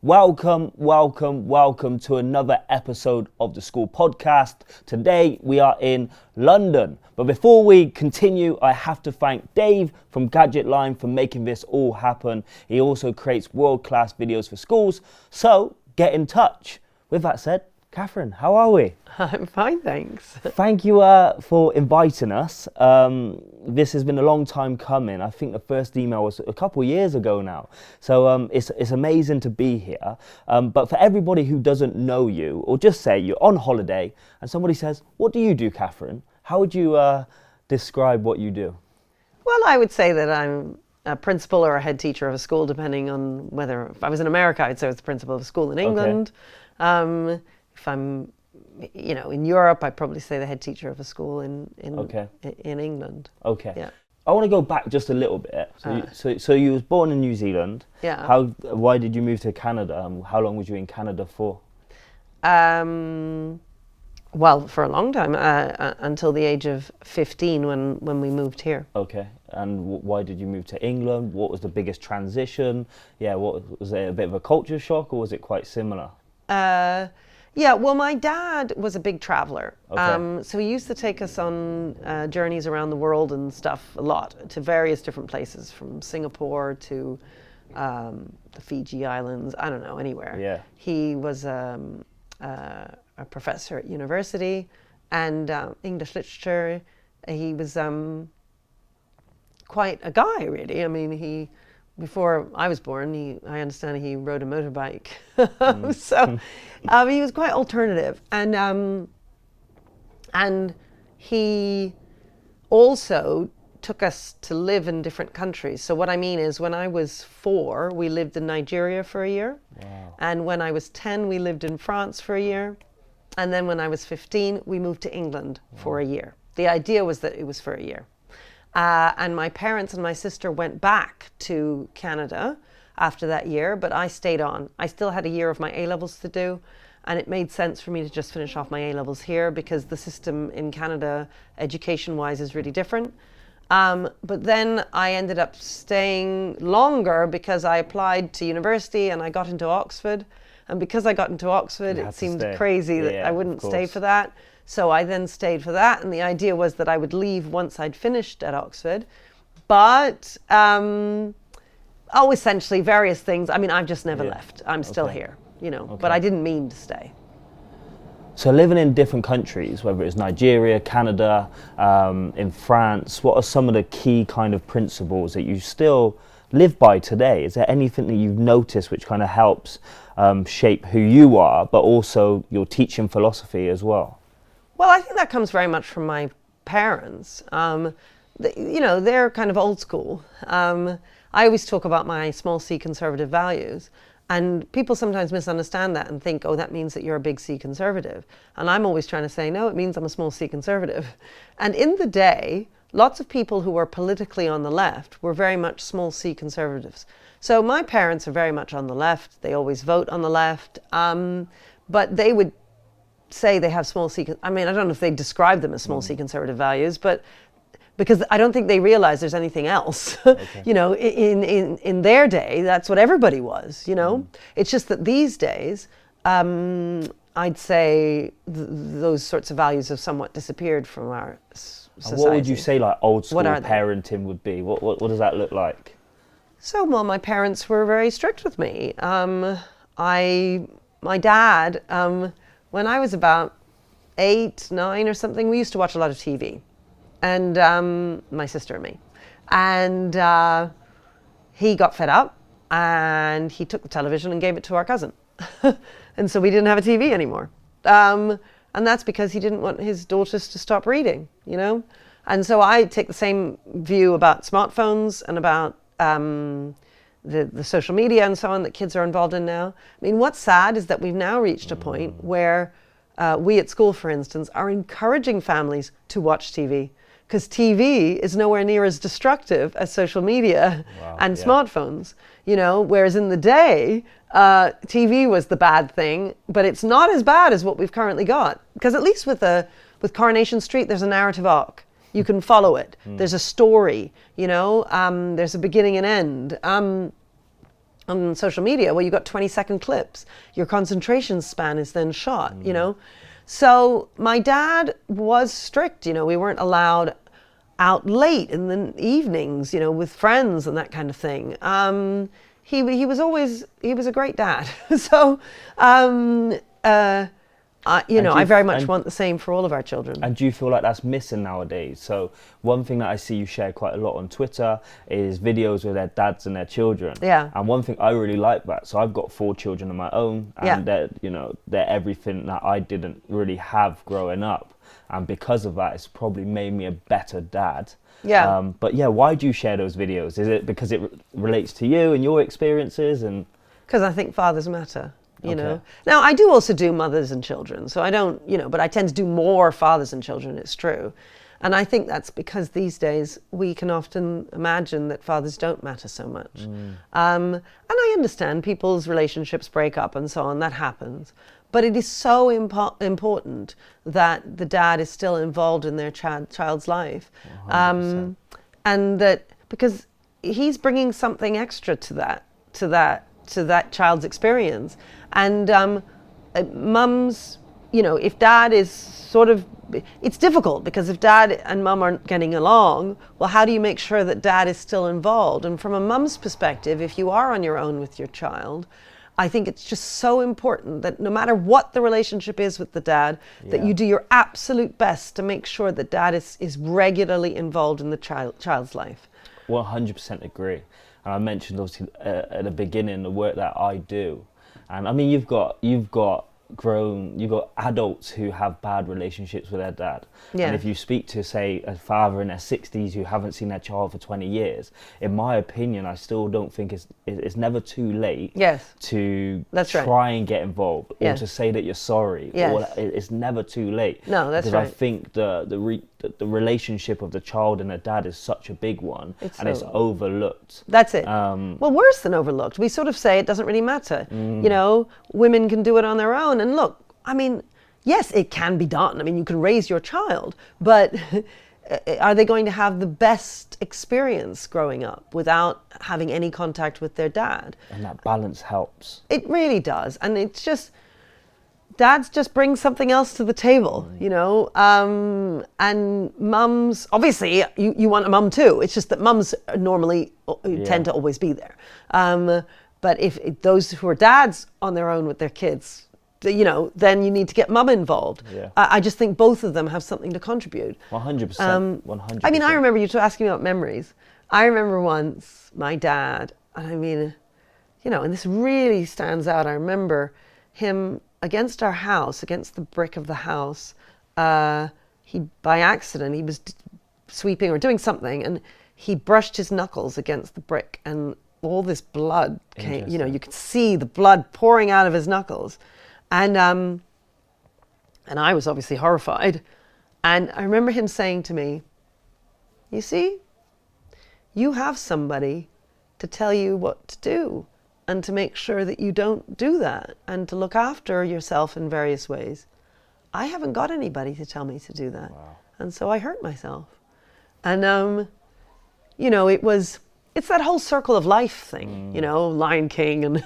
Welcome to another episode of the School Podcast. Today we are in London. But before we continue, I have to thank Dave from Gadget Line for making this all happen. He also creates world-class videos for schools. So get in touch. With that said, Katharine, how are we? I'm fine, thanks. Thank you for inviting us. This has been a long time coming. I think the first email was a couple of years ago now. So it's amazing to be here. But for everybody who doesn't know you, or just say you're on holiday and somebody says, what do you do, Katharine? How would you describe what you do? Well, I would say that I'm a principal or a head teacher of a school, depending on whether, if I was in America, I'd say I was the principal of a school in England. Okay. If I'm, in Europe, I'd probably say the head teacher of a school in England. Okay. Yeah. I want to go back just a little bit. So you was born in New Zealand. Yeah. Why did you move to Canada? How long was you in Canada for? Well, for a long time, until the age of 15 when we moved here. Okay. And why did you move to England? What was the biggest transition? Yeah. Was it a bit of a culture shock, or was it quite similar? Yeah, well, my dad was a big traveler. Okay. So he used to take us on journeys around the world and stuff a lot, to various different places, from Singapore to the Fiji Islands, I don't know, anywhere. Yeah. He was a professor at university and English literature. He was quite a guy, really. I mean, before I was born, I understand he rode a motorbike. So he was quite alternative. And he also took us to live in different countries. So what I mean is, when I was 4, we lived in Nigeria for a year. Wow. And when I was 10, we lived in France for a year. And then when I was 15, we moved to England for a year. The idea was that it was for a year. And my parents and my sister went back to Canada after that year, but I stayed on. I still had a year of my A-levels to do, and it made sense for me to just finish off my A-levels here, because the system in Canada, education-wise, is really different. But then I ended up staying longer because I applied to university and I got into Oxford. And because I got into Oxford, it seemed crazy that I wouldn't stay for that. So I then stayed for that, and the idea was that I would leave once I'd finished at Oxford. But, essentially various things. I mean, I've just never left. I'm still here, but I didn't mean to stay. So living in different countries, whether it's Nigeria, Canada, in France, what are some of the key kind of principles that you still live by today? Is there anything that you've noticed which kind of helps shape who you are, but also your teaching philosophy as well? Well, I think that comes very much from my parents. They're kind of old school. I always talk about my small c conservative values, and people sometimes misunderstand that and think, oh, that means that you're a big C conservative. And I'm always trying to say, no, it means I'm a small c conservative. And in the day, lots of people who were politically on the left were very much small c conservatives. So my parents are very much on the left. They always vote on the left. But they would say they have small c, I mean, I don't know if they describe them as small c conservative values, but because I don't think they realize there's anything else. Okay. In their day, that's what everybody was, It's just that these days, I'd say those sorts of values have somewhat disappeared from our society. And what would you say like old school parenting would be? What does that look like? So, well, my parents were very strict with me. My dad, when I was about 8, 9 or something, we used to watch a lot of TV. And my sister and me. And he got fed up, and he took the television and gave it to our cousin. And so we didn't have a TV anymore. And that's because he didn't want his daughters to stop reading, And so I take the same view about smartphones and about the social media and so on that kids are involved in now. I mean, what's sad is that we've now reached a point where we at school, for instance, are encouraging families to watch TV, because TV is nowhere near as destructive as social media and smartphones, whereas in the day, TV was the bad thing, but it's not as bad as what we've currently got. Because at least with Coronation Street, there's a narrative arc. You can follow it. There's a story, there's a beginning and end. on social media, well, you got 20-second clips. Your concentration span is then shot, you know. So my dad was strict, you know. We weren't allowed out late in the evenings, you know, with friends and that kind of thing. He was a great dad. So, I very much want the same for all of our children. And do you feel like that's missing nowadays? So one thing that I see you share quite a lot on Twitter is videos with their dads and their children. Yeah. And one thing I really like that, so I've got 4 children of my own, and they're everything that I didn't really have growing up. And because of that, it's probably made me a better dad. Yeah. But yeah, why do you share those videos? Is it because it relates to you and your experiences? And because I think fathers matter. You know. Now, I do also do mothers and children, so I don't, but I tend to do more fathers and children, it's true. And I think that's because these days we can often imagine that fathers don't matter so much. And I understand people's relationships break up and so on, that happens. But it is so important that the dad is still involved in their child's life. And that, because he's bringing something extra to that child's experience. And mums, if dad is sort of, it's difficult because if dad and mum aren't getting along, well, how do you make sure that dad is still involved? And from a mum's perspective, if you are on your own with your child, I think it's just so important that no matter what the relationship is with the dad, that you do your absolute best to make sure that dad is regularly involved in the child's life. 100% agree. And I mentioned obviously at the beginning the work that I do. And I mean, you've got adults who have bad relationships with their dad. Yeah. And if you speak to, say, a father in their 60s who haven't seen their child for 20 years, in my opinion, I still don't think it's never too late to try and get involved or to say that you're sorry. Or it's never too late. No, that's right. Because I think the relationship of the child and the dad is such a big one, it's overlooked. That's it. Well, worse than overlooked. We sort of say it doesn't really matter. Women can do it on their own. And look, I mean, yes, it can be done. I mean, you can raise your child, but are they going to have the best experience growing up without having any contact with their dad? And that balance helps. It really does. And it's just, dads just bring something else to the table, and mums, obviously you want a mum too. It's just that mums normally tend to always be there. But if those who are dads on their own with their kids, then you need to get mum involved. Yeah. I just think both of them have something to contribute. 100%. 100%. I mean, I remember you asking me about memories. I remember once my dad, and I mean, and this really stands out. I remember him against our house, against the brick of the house. He, by accident, he was sweeping or doing something, and he brushed his knuckles against the brick, and all this blood came. You could see the blood pouring out of his knuckles. And I was obviously horrified. And I remember him saying to me, you see, you have somebody to tell you what to do and to make sure that you don't do that and to look after yourself in various ways. I haven't got anybody to tell me to do that. Wow. And so I hurt myself. And, it's that whole circle of life thing, Lion King and,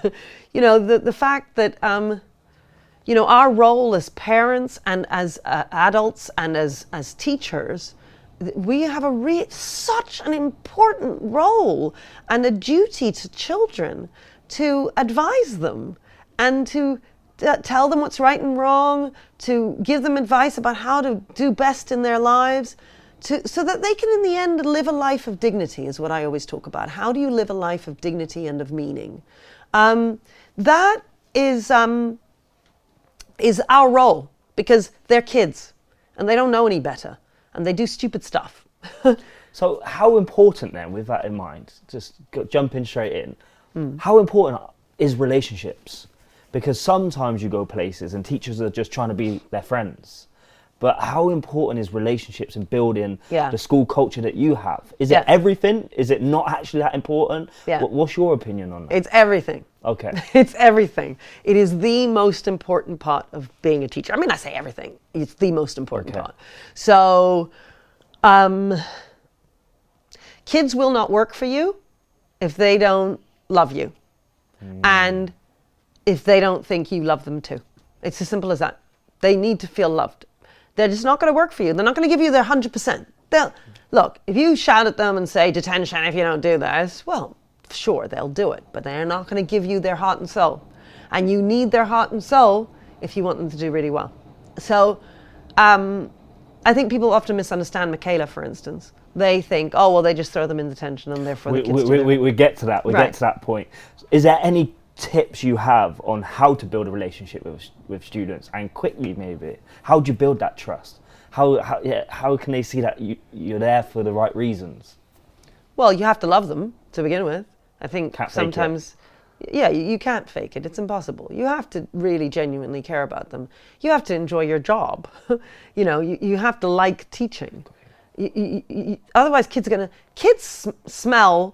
the fact that, our role as parents and as adults and as teachers, we have such an important role and a duty to children to advise them and to tell them what's right and wrong, to give them advice about how to do best in their lives, so that they can in the end live a life of dignity is what I always talk about. How do you live a life of dignity and of meaning? That is our role, because they're kids and they don't know any better and they do stupid stuff. So how important then, with that in mind, just jumping straight in, how important is relationships? Because sometimes you go places and teachers are just trying to be their friends. But how important is relationships and building the school culture that you have? Is it everything? Is it not actually that important? Yeah. What's your opinion on that? It's everything. Okay. It's everything. It is the most important part of being a teacher. I mean, I say everything. It's the most important part. So, kids will not work for you if they don't love you. And if they don't think you love them too. It's as simple as that. They need to feel loved. They're just not going to work for you. They're not going to give you their 100%. Look, if you shout at them and say, detention if you don't do this, well, sure, they'll do it. But they're not going to give you their heart and soul. And you need their heart and soul if you want them to do really well. So I think people often misunderstand Michaela, for instance. They think, oh, well, they just throw them in detention and therefore the kids we get to that. We get to that point. Is there any tips you have on how to build a relationship with students, and quickly maybe? How do you build that trust? How can they see that you're there for the right reasons? Well, you have to love them to begin with. I think sometimes... Yeah, you can't fake it. It's impossible. You have to really genuinely care about them. You have to enjoy your job. You have to like teaching. Otherwise, kids smell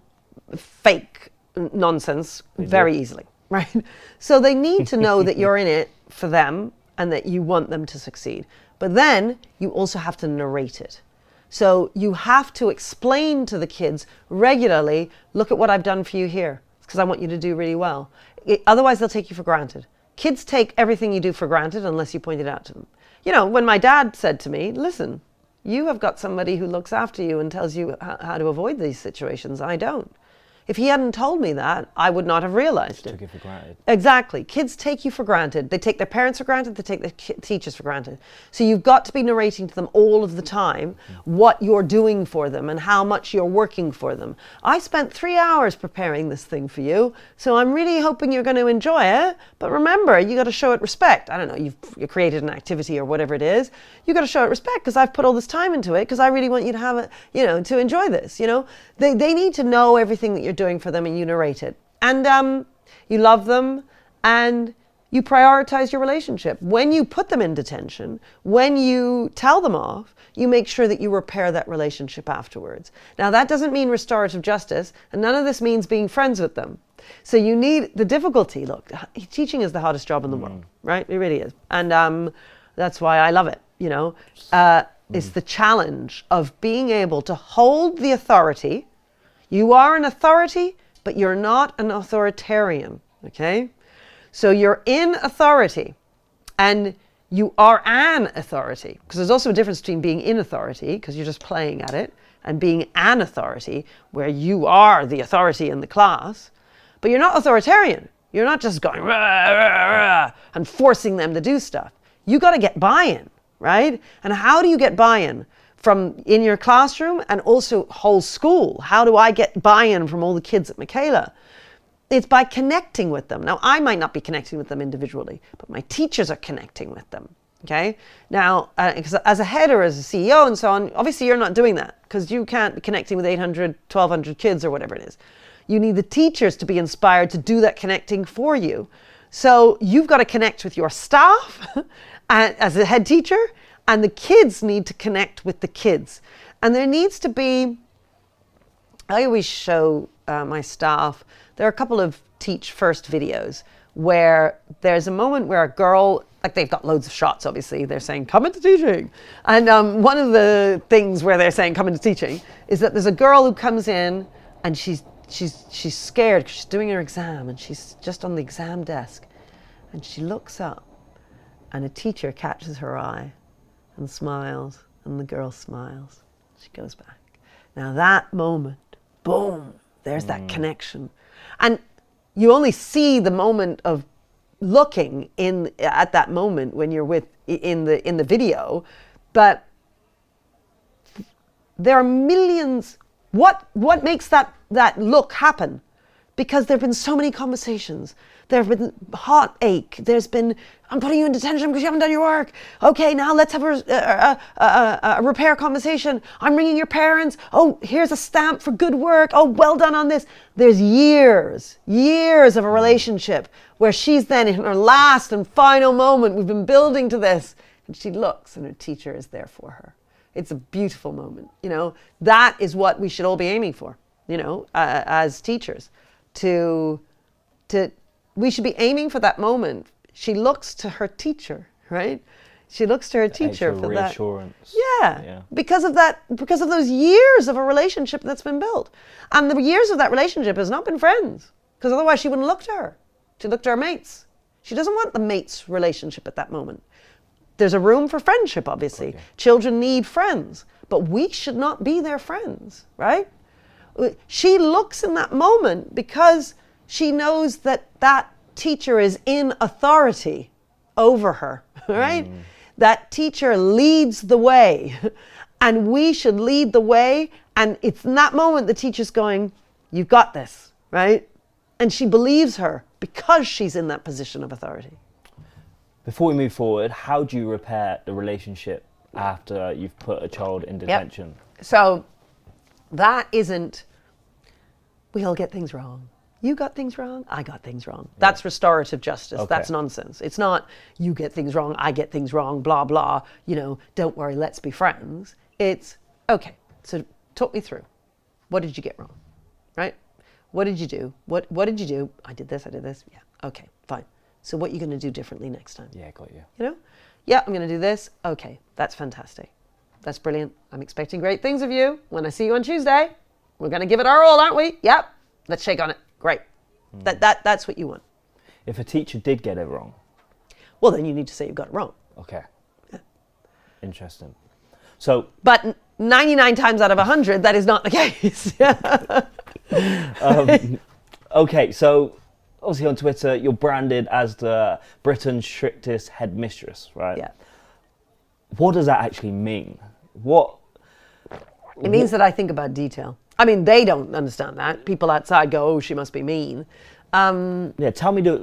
fake nonsense very easily, right? So they need to know that you're in it for them and that you want them to succeed. But then you also have to narrate it. So you have to explain to the kids regularly, look at what I've done for you here, because I want you to do really well. Otherwise, they'll take you for granted. Kids take everything you do for granted unless you point it out to them. When my dad said to me, listen, you have got somebody who looks after you and tells you how to avoid these situations. I don't. If he hadn't told me that, I would not have realized it. Took it for granted. Exactly. Kids take you for granted. They take their parents for granted. They take their teachers for granted. So you've got to be narrating to them all of the time what you're doing for them and how much you're working for them. I spent 3 hours preparing this thing for you, so I'm really hoping you're going to enjoy it. But remember, you got to show it respect. I don't know, you've created an activity or whatever it is. You got to show it respect because I've put all this time into it because I really want you to have it, to enjoy this. They need to know everything that you're doing for them, and you narrate it. And you love them, and you prioritize your relationship. When you put them in detention, when you tell them off, you make sure that you repair that relationship afterwards. Now, that doesn't mean restorative justice, and none of this means being friends with them. So you need the difficulty. Look, teaching is the hardest job in the world, right? It really is. And that's why I love it, It's the challenge of being able to hold the authority. You are an authority, but you're not an authoritarian, okay? So you're in authority, and you are an authority. Because there's also a difference between being in authority, because you're just playing at it, and being an authority, where you are the authority in the class. But you're not authoritarian. You're not just going rah, rah, rah, and forcing them to do stuff. You got to get buy-in, right? And how do you get buy-in? From in your classroom and also whole school. How do I get buy-in from all the kids at Michaela? It's by connecting with them. Now, I might not be connecting with them individually, but my teachers are connecting with them, okay? Now, as a head or as a CEO and so on, obviously you're not doing that because you can't be connecting with 800, 1,200 kids or whatever it is. You need the teachers to be inspired to do that connecting for you. So you've got to connect with your staff as a head teacher, and the kids need to connect with the kids. And there needs to be, I always show my staff, there are a couple of Teach First videos where there's a moment where a girl, like they've got loads of shots, obviously, they're saying, come into teaching. And one of the things where they're saying, come into teaching, is that there's a girl who comes in and she's scared because she's doing her exam and she's just on the exam desk. And she looks up and a teacher catches her eye and smiles, and the girl smiles. She goes back. Now that moment, boom, there's that connection. And you only see the moment of looking at that moment when you're in the video, but there are millions. What makes that look happen? Because there have been so many conversations. There have been heartache. There's been, I'm putting you in detention because you haven't done your work. Okay, now let's have a repair conversation. I'm ringing your parents. Oh, here's a stamp for good work. Oh, well done on this. There's years of a relationship where she's then in her last and final moment. We've been building to this. And she looks and her teacher is there for her. It's a beautiful moment. That is what we should all be aiming for, as teachers. We should be aiming for that moment. She looks to her teacher, right? She looks to her teacher for that. Reassurance. Yeah, because of those years of a relationship that's been built. And the years of that relationship has not been friends. because otherwise she wouldn't look to her. She'd look to her mates. She doesn't want the mates relationship at that moment. There's a room for friendship, obviously. Okay. Children need friends, but we should not be their friends, right? She looks in that moment because she knows that that teacher is in authority over her, right? That teacher leads the way, and we should lead the way. And it's in that moment the teacher's going, "You've got this," right? And she believes her because she's in that position of authority. Before we move forward, how do you repair the relationship after you've put a child in detention? Yep. So that isn't, we all get things wrong. You got things wrong, I got things wrong. Yeah. That's restorative justice. Okay. That's nonsense. It's not you get things wrong, I get things wrong, blah, blah, don't worry, let's be friends. It's, okay, so talk me through. What did you get wrong, right? What did you do? What did you do? I did this. Yeah, okay, fine. So what are you going to do differently next time? Yeah, got you. Yeah, I'm going to do this. Okay, that's fantastic. That's brilliant. I'm expecting great things of you. When I see you on Tuesday, we're going to give it our all, aren't we? Yep. Let's shake on it. Great. That's what you want. If a teacher did get it wrong? Well, then you need to say you've got it wrong. Okay. Yeah. Interesting. So, but 99 times out of 100, that is not the case. Okay, so obviously on Twitter, you're branded as the Britain's strictest headmistress, right? Yeah. What does that actually mean? It means that I think about detail. I mean, they don't understand that. People outside go, "Oh, she must be mean." Tell me the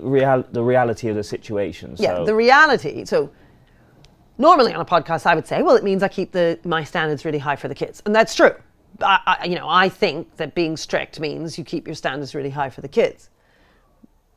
reality of the situation. Yeah, the reality. So normally on a podcast, I would say, well, it means I keep my standards really high for the kids. And that's true. I think that being strict means you keep your standards really high for the kids.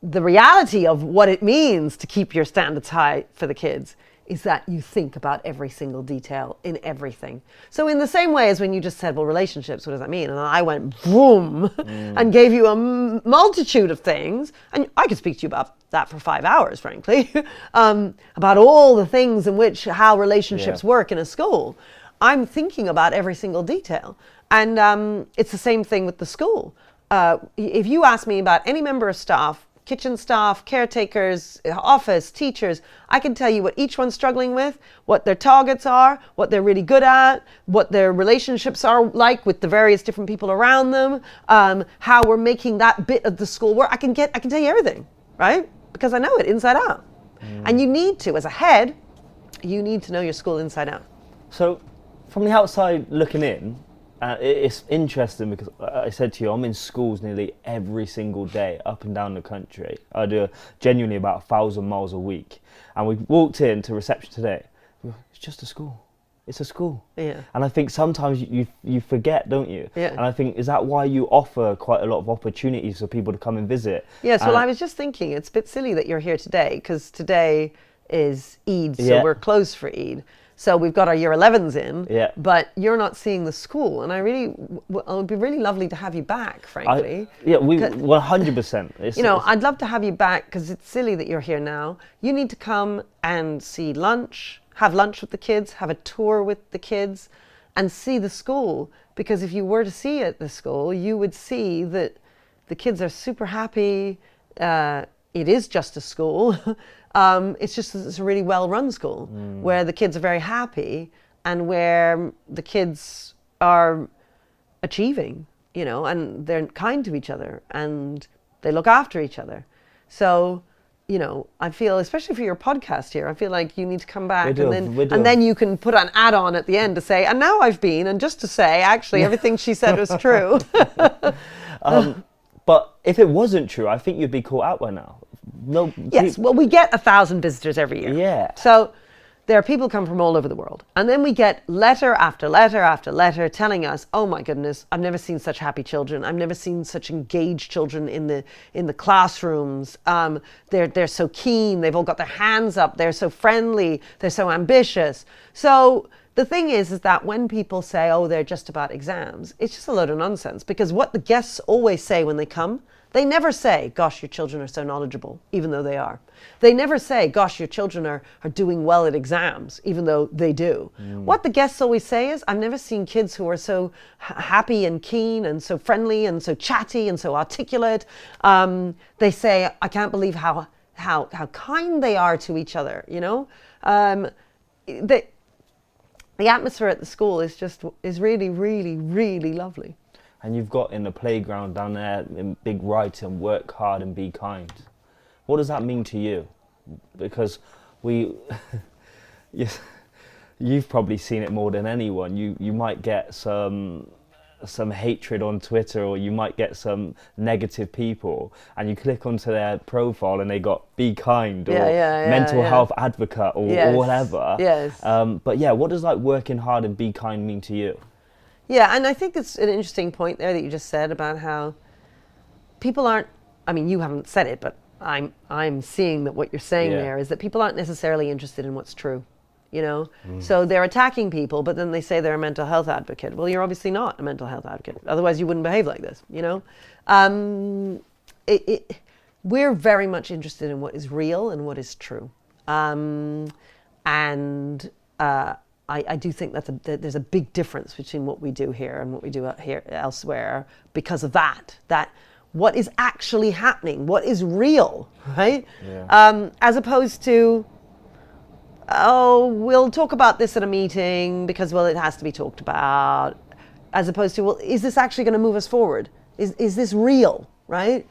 The reality of what it means to keep your standards high for the kids is that you think about every single detail in everything. So in the same way as when you just said, well, relationships, what does that mean? And I went boom and gave you a multitude of things. And I could speak to you about that for 5 hours, frankly, about all the things in which how relationships work in a school. I'm thinking about every single detail. And it's the same thing with the school. If you ask me about any member of staff, kitchen staff, caretakers, office, teachers, I can tell you what each one's struggling with, what their targets are, what they're really good at, what their relationships are like with the various different people around them, how we're making that bit of the school work. I can tell you everything, right? Because I know it inside out. And you need to, as a head, you need to know your school inside out. So from the outside looking in, it's interesting because I said to you, I'm in schools nearly every single day up and down the country. I do genuinely about 1,000 miles a week. And we walked into reception today. It's just a school. It's a school. Yeah. And I think sometimes you forget, don't you? Yeah. And I think, is that why you offer quite a lot of opportunities for people to come and visit? Yes, well, I was just thinking, it's a bit silly that you're here today because today is Eid, so we're closed for Eid. So we've got our year 11s in, but you're not seeing the school. And it would be really lovely to have you back, frankly. 100%. I'd love to have you back because it's silly that you're here now. You need to come and see lunch, have lunch with the kids, have a tour with the kids and see the school. Because if you were to see it, the school, you would see that the kids are super happy. It is just a school. It's a really well-run school where the kids are very happy and where the kids are achieving, and they're kind to each other and they look after each other. So, I feel, especially for your podcast here, I feel like you need to come back and then you can put an add-on at the end to say, and now I've been, and just to say, actually, everything she said was true. But if it wasn't true, I think you'd be caught out by now. No. Yes, well, we get 1,000 visitors every year. Yeah. So there are people come from all over the world. And then we get letter after letter after letter telling us, oh my goodness, I've never seen such happy children. I've never seen such engaged children in the classrooms. They're so keen. They've all got their hands up. They're so friendly. They're so ambitious. So the thing is that when people say, oh, they're just about exams, it's just a load of nonsense. Because what the guests always say when they come, They never say, gosh, your children are so knowledgeable, even though they are. They never say, gosh, your children are doing well at exams, even though they do. What the guests always say is, I've never seen kids who are so happy and keen and so friendly and so chatty and so articulate. They say, I can't believe how kind they are to each other, you know? The atmosphere at the school is really, really, really lovely. And you've got in the playground down there in big writing, work hard and be kind. What does that mean to you? Because you've probably seen it more than anyone. You might get some hatred on Twitter, or you might get some negative people, and you click onto their profile and they got be kind or mental health advocate or whatever. Yes. But yeah, what does like working hard and be kind mean to you? Yeah, and I think it's an interesting point there that you just said about how people aren't, I mean, you haven't said it, but I'm seeing that what you're saying there is that people aren't necessarily interested in what's true, you know? So they're attacking people, but then they say they're a mental health advocate. Well, you're obviously not a mental health advocate. Otherwise, you wouldn't behave like this, you know? We're very much interested in what is real and what is true. I do think that there's a big difference between what we do here and what we do here elsewhere because of that what is actually happening, what is real, right? Yeah. As opposed to, oh, we'll talk about this at a meeting because, well, it has to be talked about, as opposed to, well, is this actually going to move us forward? Is this real, right?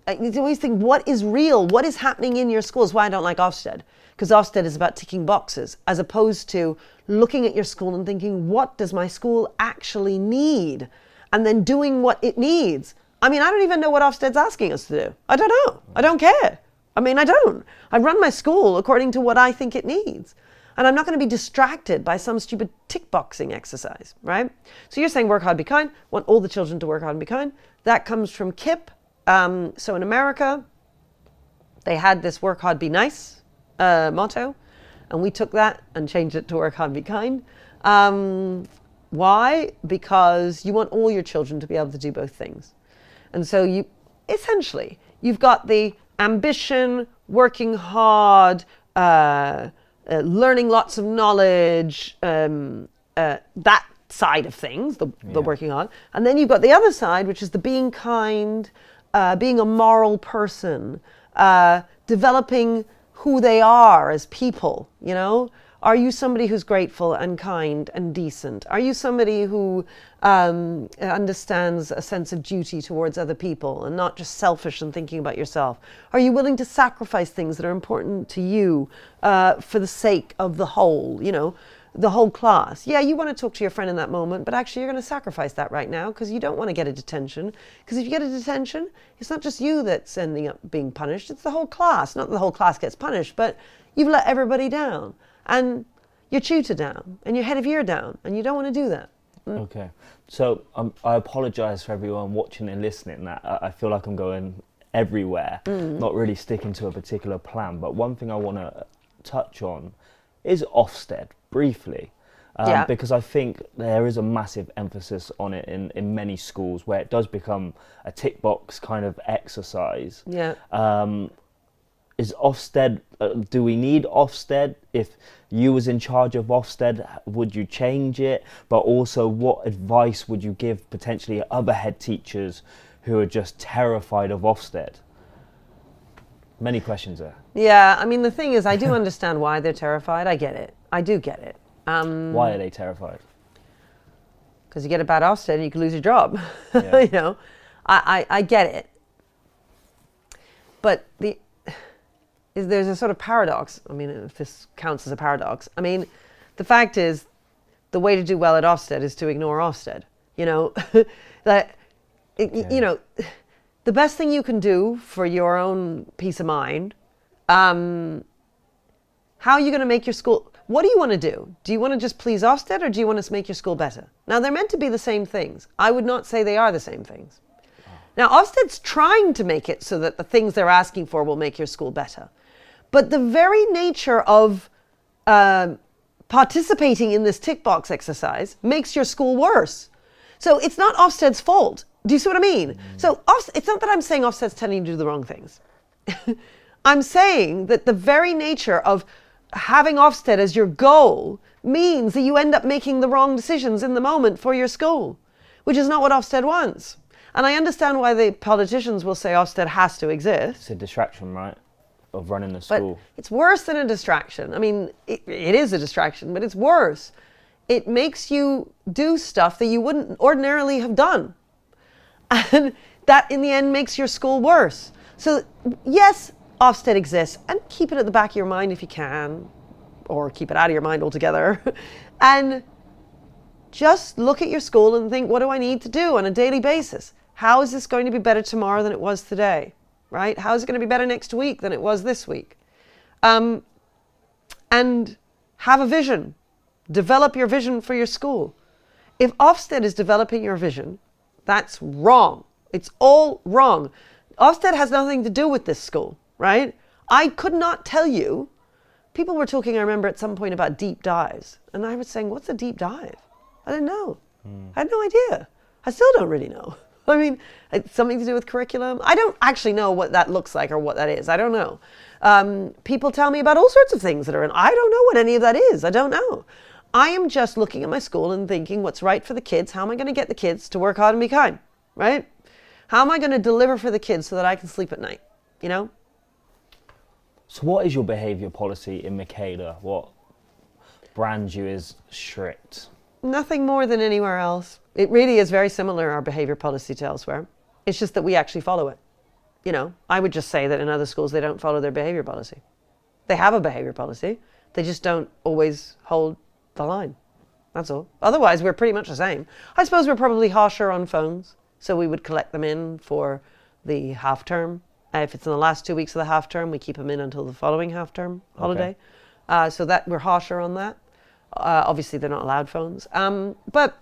You always think, what is real? What is happening in your school? Is why I don't like Ofsted. Because Ofsted is about ticking boxes, as opposed to looking at your school and thinking, what does my school actually need? And then doing what it needs. I mean, I don't even know what Ofsted's asking us to do. I don't know. I don't care. I mean, I don't. I run my school according to what I think it needs. And I'm not going to be distracted by some stupid tick boxing exercise, right? So you're saying work hard, be kind. Want all the children to work hard and be kind. That comes from KIP. So in America, they had this work hard, be nice motto. And we took that and changed it to work hard, be kind. Why? Because you want all your children to be able to do both things. And so you've got the ambition, working hard, learning lots of knowledge, that side of things, the working hard. And then you've got the other side, which is the being kind, being a moral person, developing who they are as people, you know? Are you somebody who's grateful and kind and decent? Are you somebody who understands a sense of duty towards other people and not just selfish and thinking about yourself? Are you willing to sacrifice things that are important to you for the sake of the whole, you know, the whole class? Yeah, you want to talk to your friend in that moment, but actually you're going to sacrifice that right now because you don't want to get a detention. Because if you get a detention, it's not just you that's ending up being punished, it's the whole class. Not that the whole class gets punished, but you've let everybody down. And your tutor down, and your head of year down, and you don't want to do that. Okay, so I apologise for everyone watching and listening. That I feel like I'm going everywhere, not really sticking to a particular plan. But one thing I want to touch on is Ofsted, briefly. Because I think there is a massive emphasis on it in many schools where it does become a tick box kind of exercise. Yeah. Is Ofsted, do we need Ofsted? If you was in charge of Ofsted, would you change it? But also, what advice would you give potentially other head teachers who are just terrified of Ofsted? Many questions there. Yeah, I mean, the thing is, I do understand why they're terrified. I get it. I do get it. Why are they terrified? Because you get a bad Ofsted and you can lose your job. Yeah. You know, I get it. But there's a sort of paradox. I mean, if this counts as a paradox. I mean, the fact is, the way to do well at Ofsted is to ignore Ofsted. You know, you know, the best thing you can do for your own peace of mind. How are you going to make your school? What do you want to do? Do you want to just please Ofsted, or do you want to make your school better? Now, they're meant to be the same things. I would not say they are the same things. Now, Ofsted's trying to make it so that the things they're asking for will make your school better. But the very nature of participating in this tick box exercise makes your school worse. So it's not Ofsted's fault Do you see what I mean? So it's not that I'm saying Ofsted's telling you to do the wrong things. I'm saying that the very nature of having Ofsted as your goal means that you end up making the wrong decisions in the moment for your school, which is not what Ofsted wants. And I understand why the politicians will say Ofsted has to exist. It's a distraction, right, of running the school. But it's worse than a distraction. I mean, it is a distraction, but it's worse. It makes you do stuff that you wouldn't ordinarily have done. And that, in the end, makes your school worse. So, yes, Ofsted exists, and keep it at the back of your mind if you can, or keep it out of your mind altogether. And just look at your school and think, what do I need to do on a daily basis? How is this going to be better tomorrow than it was today, right? How is it going to be better next week than it was this week? And have a vision. Develop your vision for your school. If Ofsted is developing your vision, that's wrong. It's all wrong. Ofsted has nothing to do with this school, right? I could not tell you. People were talking, I remember at some point, about deep dives. And I was saying, what's a deep dive? I didn't know. I had no idea. I still don't really know. I mean, it's something to do with curriculum. I don't actually know what that looks like or what that is. I don't know. People tell me about all sorts of things that are in. I don't know what any of that is. I don't know. I am just looking at my school and thinking what's right for the kids. How am I going to get the kids to work hard and be kind, right? How am I going to deliver for the kids so that I can sleep at night, you know? So what is your behaviour policy in Michaela? What brands you as strict? Nothing more than anywhere else. It really is very similar, our behavior policy, to elsewhere. It's just that we actually follow it. You know, I would just say that in other schools, they don't follow their behavior policy. They have a behavior policy. They just don't always hold the line. That's all. Otherwise, we're pretty much the same. I suppose we're probably harsher on phones. So we would collect them in for the half term. If it's in the last 2 weeks of the half term, we keep them in until the following half term holiday. Okay. So that we're harsher on that. Obviously, they're not allowed phones. But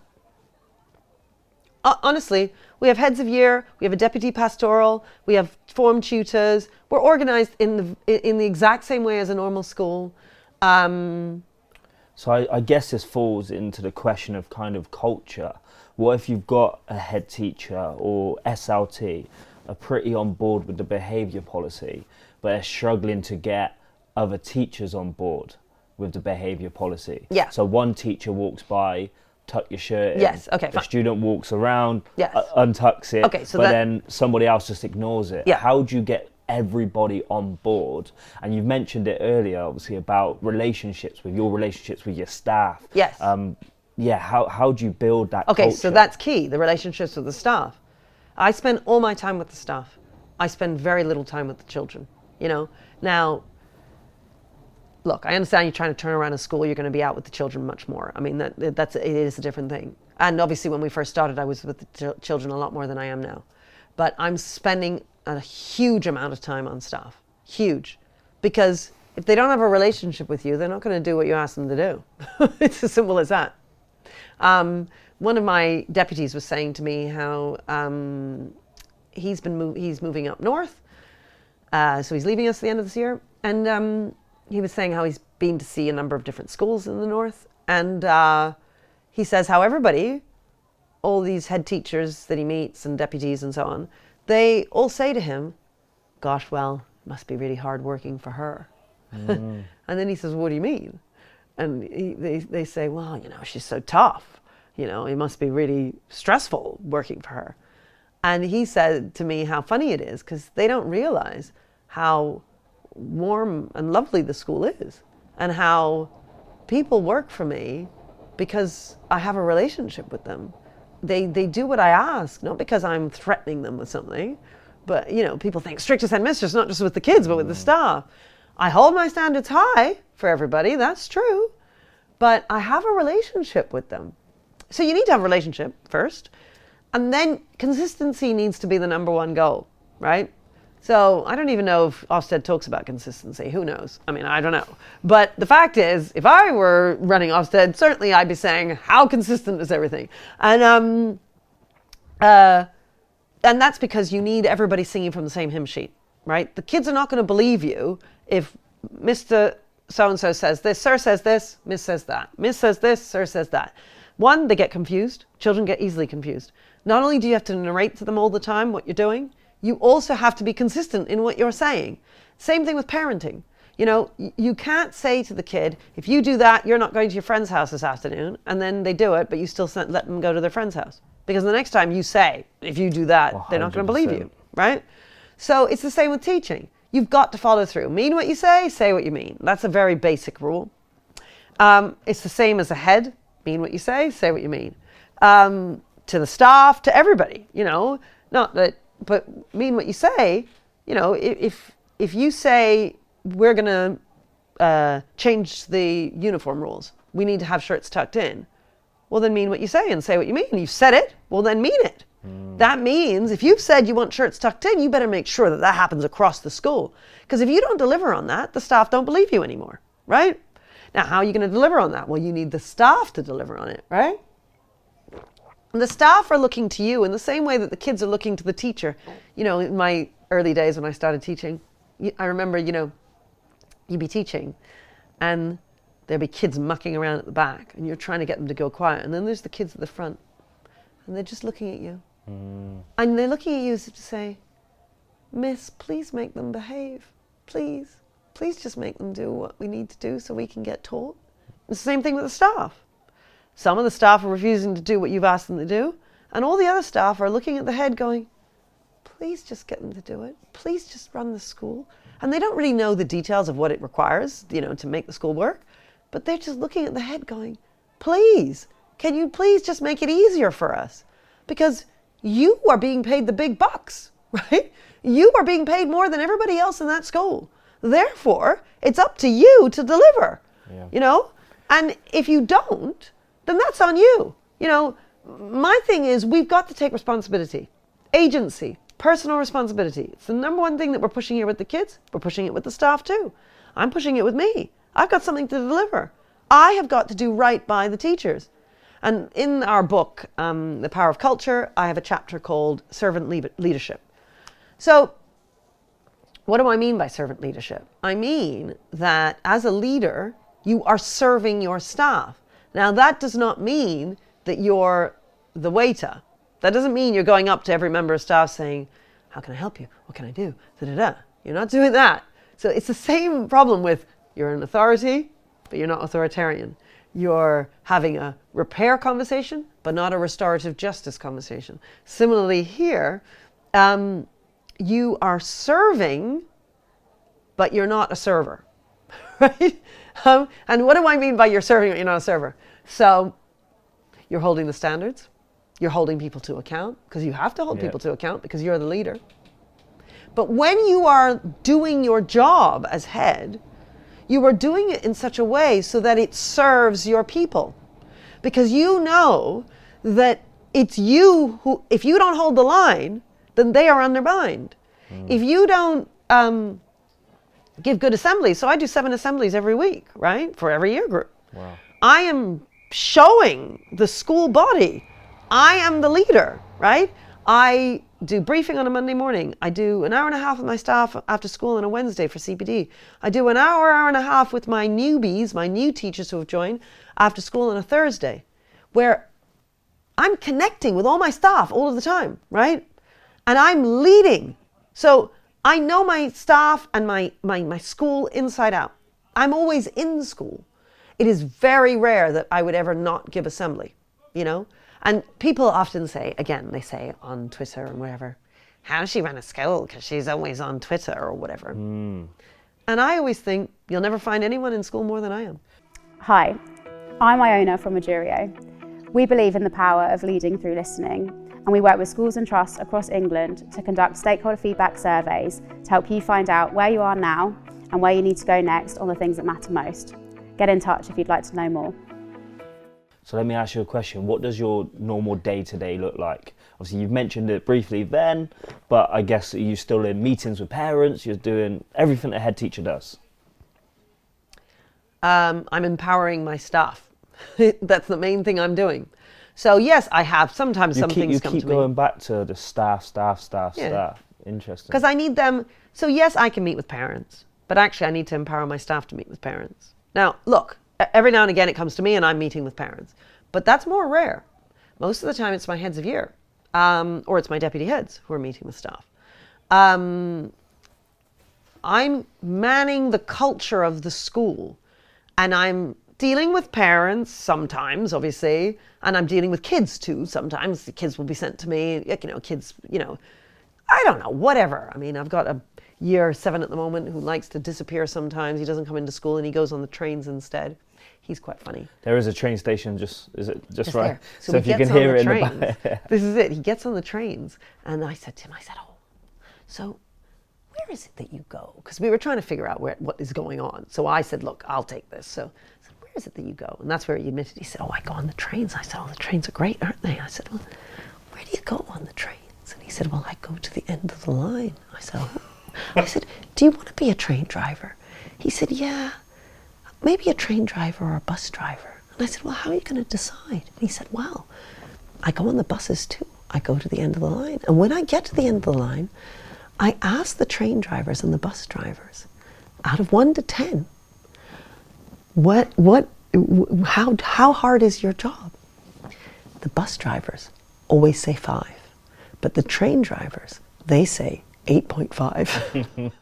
honestly, we have heads of year, we have a deputy pastoral, we have form tutors. We're organized in the exact same way as a normal school. So I guess this falls into the question of kind of culture. What if you've got a head teacher or SLT are pretty on board with the behaviour policy, but are struggling to get other teachers on board with the behaviour policy? Yeah. So one teacher walks by, tuck your shirt in. Yes, okay, The fine. student walks around, Yes. Untucks it, Okay, so but that- then somebody else just ignores it. Yeah. How do you get everybody on board? And you've mentioned it earlier, obviously, about relationships with your staff. Yes. How do you build that Okay, culture? so that's key, the relationships with the staff. I spend all my time with the staff. I spend very little time with the children, you know. Now, look, I understand you're trying to turn around a school, you're going to be out with the children much more. I mean, it is a different thing. And obviously when we first started, I was with the children a lot more than I am now. But I'm spending a huge amount of time on staff, huge. Because if they don't have a relationship with you, they're not going to do what you ask them to do. It's as simple as that. One of my deputies was saying to me how he's moving up north, so he's leaving us at the end of this year, and he was saying how he's been to see a number of different schools in the north, and he says how everybody, all these head teachers that he meets and deputies and so on, they all say to him, "Gosh, well, it must be really hard working for her." And then he says, "What do you mean?" And they say, "Well, you know, she's so tough. You know, it must be really stressful working for her." And he said to me how funny it is because they don't realize how warm and lovely the school is and how people work for me because I have a relationship with them. They do what I ask, not because I'm threatening them with something, but, you know, people think strictest headmistress, not just with the kids, but with the staff. I hold my standards high for everybody, that's true, but I have a relationship with them. So you need to have a relationship first, and then consistency needs to be the number one goal, right? So I don't even know if Ofsted talks about consistency. Who knows? I mean, I don't know. But the fact is, if I were running Ofsted, certainly I'd be saying, how consistent is everything? And that's because you need everybody singing from the same hymn sheet, right? The kids are not going to believe you if Mr. So-and-so says this, sir says this, miss says that. Miss says this, sir says that. One, they get confused. Children get easily confused. not only do you have to narrate to them all the time what you're doing, you also have to be consistent in what you're saying. Same thing with parenting. You can't say to the kid, if you do that, you're not going to your friend's house this afternoon, and then they do it, but you still let them go to their friend's house. Because the next time you say, if you do that, 100%. They're not going to believe you, right? So it's the same with teaching. You've got to follow through. Mean what you say what you mean. That's a very basic rule. It's the same as a head. Mean what you say what you mean. To the staff, to everybody, not that, but mean what you say. If you say, we're going to change the uniform rules, we need to have shirts tucked in, well, then mean what you say and say what you mean. You've said it, well, then mean it. That means if you've said you want shirts tucked in, you better make sure that that happens across the school. Because if you don't deliver on that, the staff don't believe you anymore, right? Now, how are you going to deliver on that? Well, you need the staff to deliver on it, right? And the staff are looking to you in the same way that the kids are looking to the teacher. In my early days when I started teaching, I remember, you'd be teaching and there'd be kids mucking around at the back and you're trying to get them to go quiet. And then there's the kids at the front and they're just looking at you. And they're looking at you as if to say, Miss, please make them behave. Please just make them do what we need to do so we can get taught. It's the same thing with the staff. Some of the staff are refusing to do what you've asked them to do. And all the other staff are looking at the head going, please just get them to do it. Please just run the school. And they don't really know the details of what it requires, to make the school work. But they're just looking at the head going, please, can you please just make it easier for us? Because you are being paid the big bucks, right? You are being paid more than everybody else in that school. Therefore, it's up to you to deliver, And if you don't, then that's on you. My thing is we've got to take responsibility, agency, personal responsibility. It's the number one thing that we're pushing here with the kids. We're pushing it with the staff too. I'm pushing it with me. I've got something to deliver. I have got to do right by the teachers. And in our book, The Power of Culture, I have a chapter called Servant Leadership. So what do I mean by servant leadership? I mean that as a leader, you are serving your staff. Now, that does not mean that you're the waiter. That doesn't mean you're going up to every member of staff saying, how can I help you? What can I do? Da-da-da. You're not doing that. So it's the same problem with you're an authority, but you're not authoritarian. You're having a repair conversation, but not a restorative justice conversation. Similarly here, you are serving, but you're not a server, right? And what do I mean by you're serving, but you're not a server? So you're holding the standards. You're holding people to account, because you have to hold people to account because you're the leader. But when you are doing your job as head, you are doing it in such a way so that it serves your people. Because you know that it's you who, if you don't hold the line, then they are undermined. If you don't give good assemblies, so I do 7 assemblies every week, right? For every year group. Wow. I am showing the school body I am the leader, right? I do briefing on a Monday morning. I do an hour and a half with my staff after school on a Wednesday for CPD. I do an hour and a half with my newbies, my new teachers who have joined after school on a Thursday, where I'm connecting with all my staff all of the time, right? And I'm leading. So I know my staff and my school inside out. I'm always in school. It is very rare that I would ever not give assembly, And people often say, again, they say on Twitter and wherever, how does she run a school? Because she's always on Twitter or whatever. And I always think, you'll never find anyone in school more than I am. Hi, I'm Iona from Ajurio. We believe in the power of leading through listening, and we work with schools and trusts across England to conduct stakeholder feedback surveys to help you find out where you are now and where you need to go next on the things that matter most. Get in touch if you'd like to know more. So let me ask you a question. What does your normal day-to-day look like? Obviously, you've mentioned it briefly then, but I guess you're still in meetings with parents, you're doing everything a head teacher does. I'm empowering my staff. That's the main thing I'm doing. So yes, I have sometimes some things come to me. You keep going back to the staff. Interesting. Because I need them. So yes, I can meet with parents, but actually I need to empower my staff to meet with parents. Now, look, every now and again it comes to me and I'm meeting with parents, but that's more rare. Most of the time it's my heads of year. or it's my deputy heads who are meeting with staff. I'm manning the culture of the school, and I'm dealing with parents sometimes, obviously, and I'm dealing with kids too. Sometimes the kids will be sent to me, kids, I don't know, whatever. I mean, I've got a year 7 at the moment who likes to disappear sometimes. He doesn't come into school and he goes on the trains instead. He's quite funny. There is a train station just right? There. So if you can hear it in the back. This is it. He gets on the trains. And I said to him, oh, so where is it that you go? Because we were trying to figure out what is going on. So I said, look, I'll take this. So I said, where is it that you go? And that's where he admitted. He said, oh, I go on the trains. I said, oh, the trains are great, aren't they? I said, well, where do you go on the trains? And he said, well, I go to the end of the line. I said, oh. I said, do you want to be a train driver? He said, yeah, maybe a train driver or a bus driver. And I said, well, how are you going to decide? And he said, well, I go on the buses too. I go to the end of the line. And when I get to the end of the line, I ask the train drivers and the bus drivers, out of 1 to 10, how hard is your job? The bus drivers always say 5, but the train drivers, they say 8.5.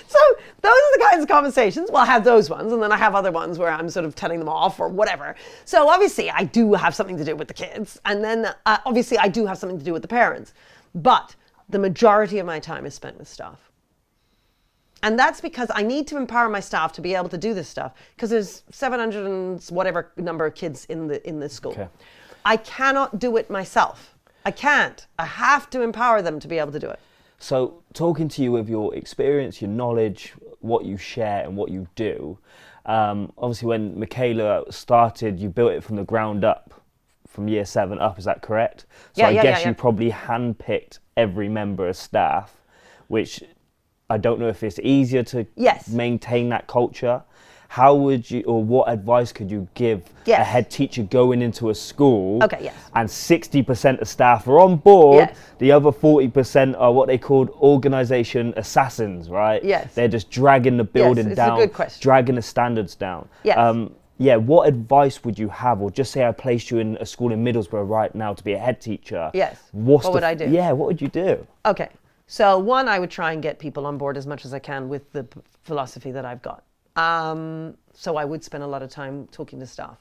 So those are the kinds of conversations. Well, I have those ones, and then I have other ones where I'm sort of telling them off or whatever. So obviously I do have something to do with the kids, and then obviously I do have something to do with the parents. But the majority of my time is spent with staff. And that's because I need to empower my staff to be able to do this stuff, because there's 700 and whatever number of kids in the school. Okay. I cannot do it myself. I can't. I have to empower them to be able to do it. So talking to you with your experience, your knowledge, what you share and what you do, obviously when Michaela started, you built it from the ground up, from year 7 up, is that correct? So I guess you probably handpicked every member of staff, which I don't know if it's easier to maintain that culture. How would you, or what advice could you give a head teacher going into a school and 60% of staff are on board, the other 40% are what they called organization assassins, right? Yes. They're just dragging the building down, a good question. dragging the standards down. Yes. What advice would you have? Or just say I placed you in a school in Middlesbrough right now to be a head teacher. Yes. What would I do? Yeah, what would you do? Okay. So one, I would try and get people on board as much as I can with the philosophy that I've got. So I would spend a lot of time talking to staff.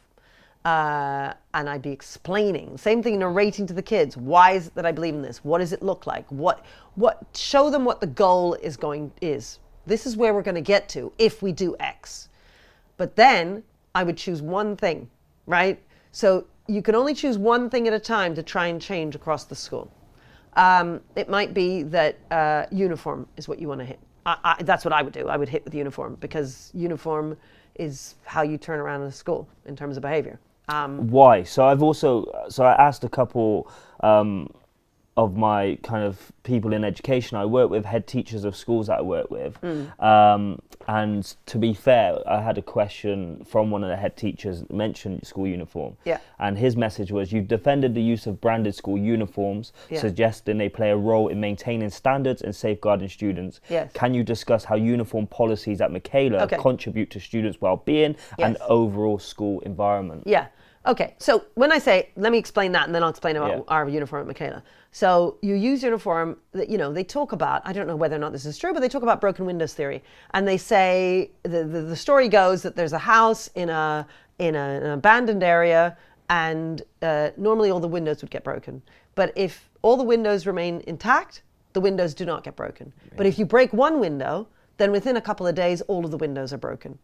And I'd be explaining, same thing, narrating to the kids. Why is it that I believe in this? What does it look like? Show them what the goal is. This is where we're going to get to if we do X. But then I would choose one thing, right? So you can only choose one thing at a time to try and change across the school. It might be that uniform is what you want to hit. That's what I would do. I would hit with uniform, because uniform is how you turn around in a school in terms of behavior. Why? So I asked a couple of my kind of people in education I work with, head teachers of schools that I work with. And to be fair, I had a question from one of the head teachers that mentioned school uniform. Yeah. And his message was, you've defended the use of branded school uniforms, suggesting they play a role in maintaining standards and safeguarding students. Yes. Can you discuss how uniform policies at Michaela contribute to students' well-being and overall school environment? Yeah. Okay, so when I say, let me explain that, and then I'll explain about our uniform at Michaela. So you use uniform, they talk about, I don't know whether or not this is true, but they talk about broken windows theory. And they say, the story goes that there's a house in an abandoned area, and normally all the windows would get broken. But if all the windows remain intact, the windows do not get broken. Right. But if you break one window, then within a couple of days, all of the windows are broken.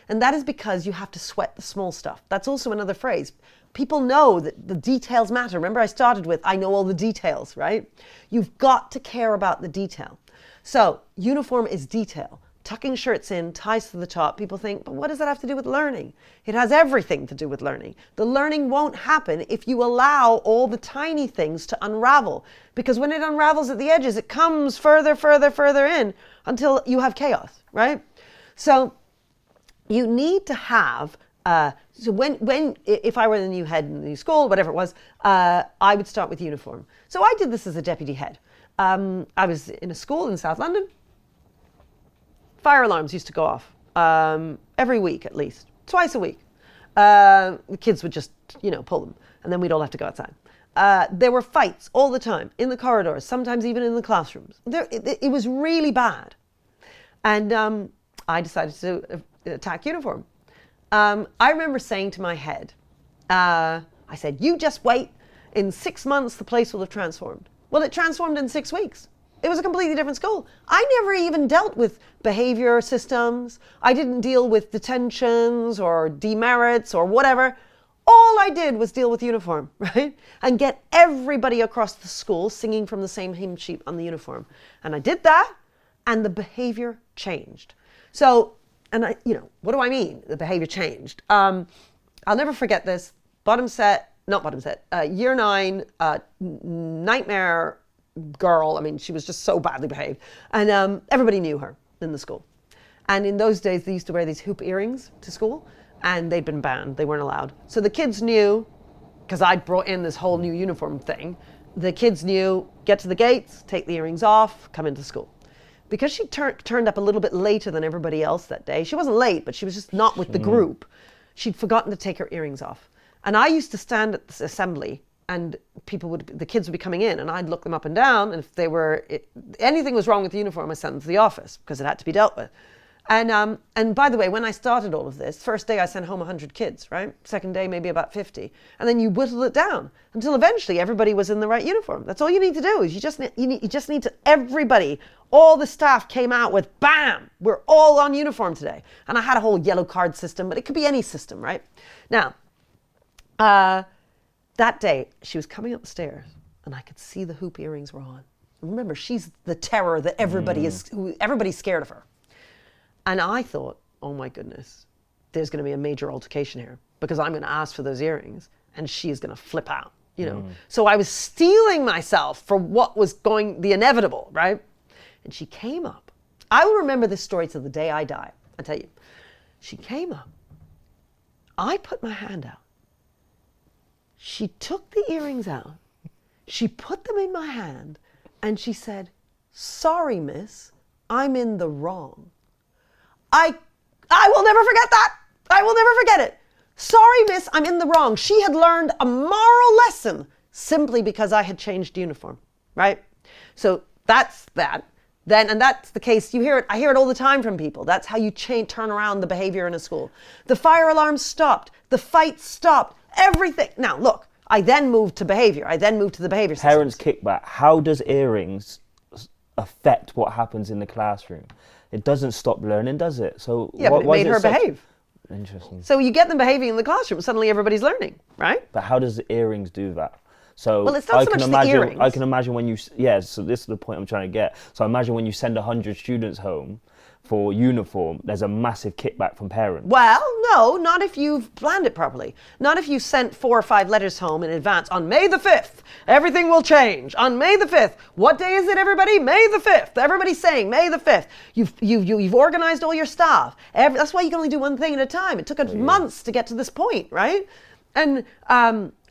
And that is because you have to sweat the small stuff. That's also another phrase. People know that the details matter. Remember, I started with, I know all the details, right? You've got to care about the detail. So uniform is detail. Tucking shirts in, ties to the top. People think, but what does that have to do with learning? It has everything to do with learning. The learning won't happen if you allow all the tiny things to unravel. Because when it unravels at the edges, it comes further in until you have chaos, right? So you need to have, if I were the new head in the new school, whatever it was, I would start with uniform. So I did this as a deputy head. I was in a school in South London. Fire alarms used to go off every week, at least, twice a week. The kids would just, pull them, and then we'd all have to go outside. There were fights all the time in the corridors, sometimes even in the classrooms. It was really bad. And I decided to attack uniform. I remember saying to my head, I said, you just wait. In 6 months, the place will have transformed. Well, it transformed in 6 weeks. It was a completely different school. I never even dealt with behavior systems. I didn't deal with detentions or demerits or whatever. All I did was deal with uniform, right? And get everybody across the school singing from the same hymn sheet on the uniform. And I did that, and the behavior changed. So, and what do I mean? The behavior changed. I'll never forget this. Year 9, nightmare girl. I mean, she was just so badly behaved. And everybody knew her in the school. And in those days, they used to wear these hoop earrings to school. And they'd been banned. They weren't allowed. So the kids knew, because I'd brought in this whole new uniform thing, the kids knew, get to the gates, take the earrings off, come into school. Because she turned up a little bit later than everybody else that day. She wasn't late, but she was just not with the group. She'd forgotten to take her earrings off. And I used to stand at this assembly, and the kids would be coming in, and I'd look them up and down, and if anything was wrong with the uniform, I sent them to the office, because it had to be dealt with. And by the way, when I started all of this, first day I sent home 100 kids, right? Second day, maybe about 50. And then you whittle it down until eventually everybody was in the right uniform. That's all you need to do is you just need to, everybody, all the staff came out with, bam, we're all on uniform today. And I had a whole yellow card system, but it could be any system, right? Now, that day she was coming up the stairs and I could see the hoop earrings were on. Remember, she's the terror that everybody's scared of her. And I thought, oh my goodness, there's going to be a major altercation here because I'm going to ask for those earrings and she's going to flip out, So I was steeling myself for what was the inevitable, right? And she came up. I will remember this story till the day I die. I tell you, she came up. I put my hand out. She took the earrings out. She put them in my hand and she said, sorry, miss, I'm in the wrong. I will never forget that. I will never forget it. Sorry, miss, I'm in the wrong. She had learned a moral lesson simply because I had changed uniform, right? So that's that. And that's the case. You hear it. I hear it all the time from people. That's how you turn around the behavior in a school. The fire alarm stopped. The fight stopped. Everything. Now, look, I then moved to behavior. I then moved to the behavior systems. Parents kickback. How does earrings affect what happens in the classroom? It doesn't stop learning, does it? So yeah, but it made her behave. Interesting. So you get them behaving in the classroom, suddenly everybody's learning, right? But how does the earrings do that? So well, it's not so much the earrings. I can imagine when so this is the point I'm trying to get. So I imagine when you send 100 students home for uniform, there's a massive kickback from parents. Well, no, not if you've planned it properly. Not if you sent 4 or 5 letters home in advance. On May the 5th, everything will change. On May the 5th. What day is it, everybody? May the 5th. Everybody's saying May the 5th. You've organized all your staff. That's why you can only do one thing at a time. It took us months to get to this point, right? And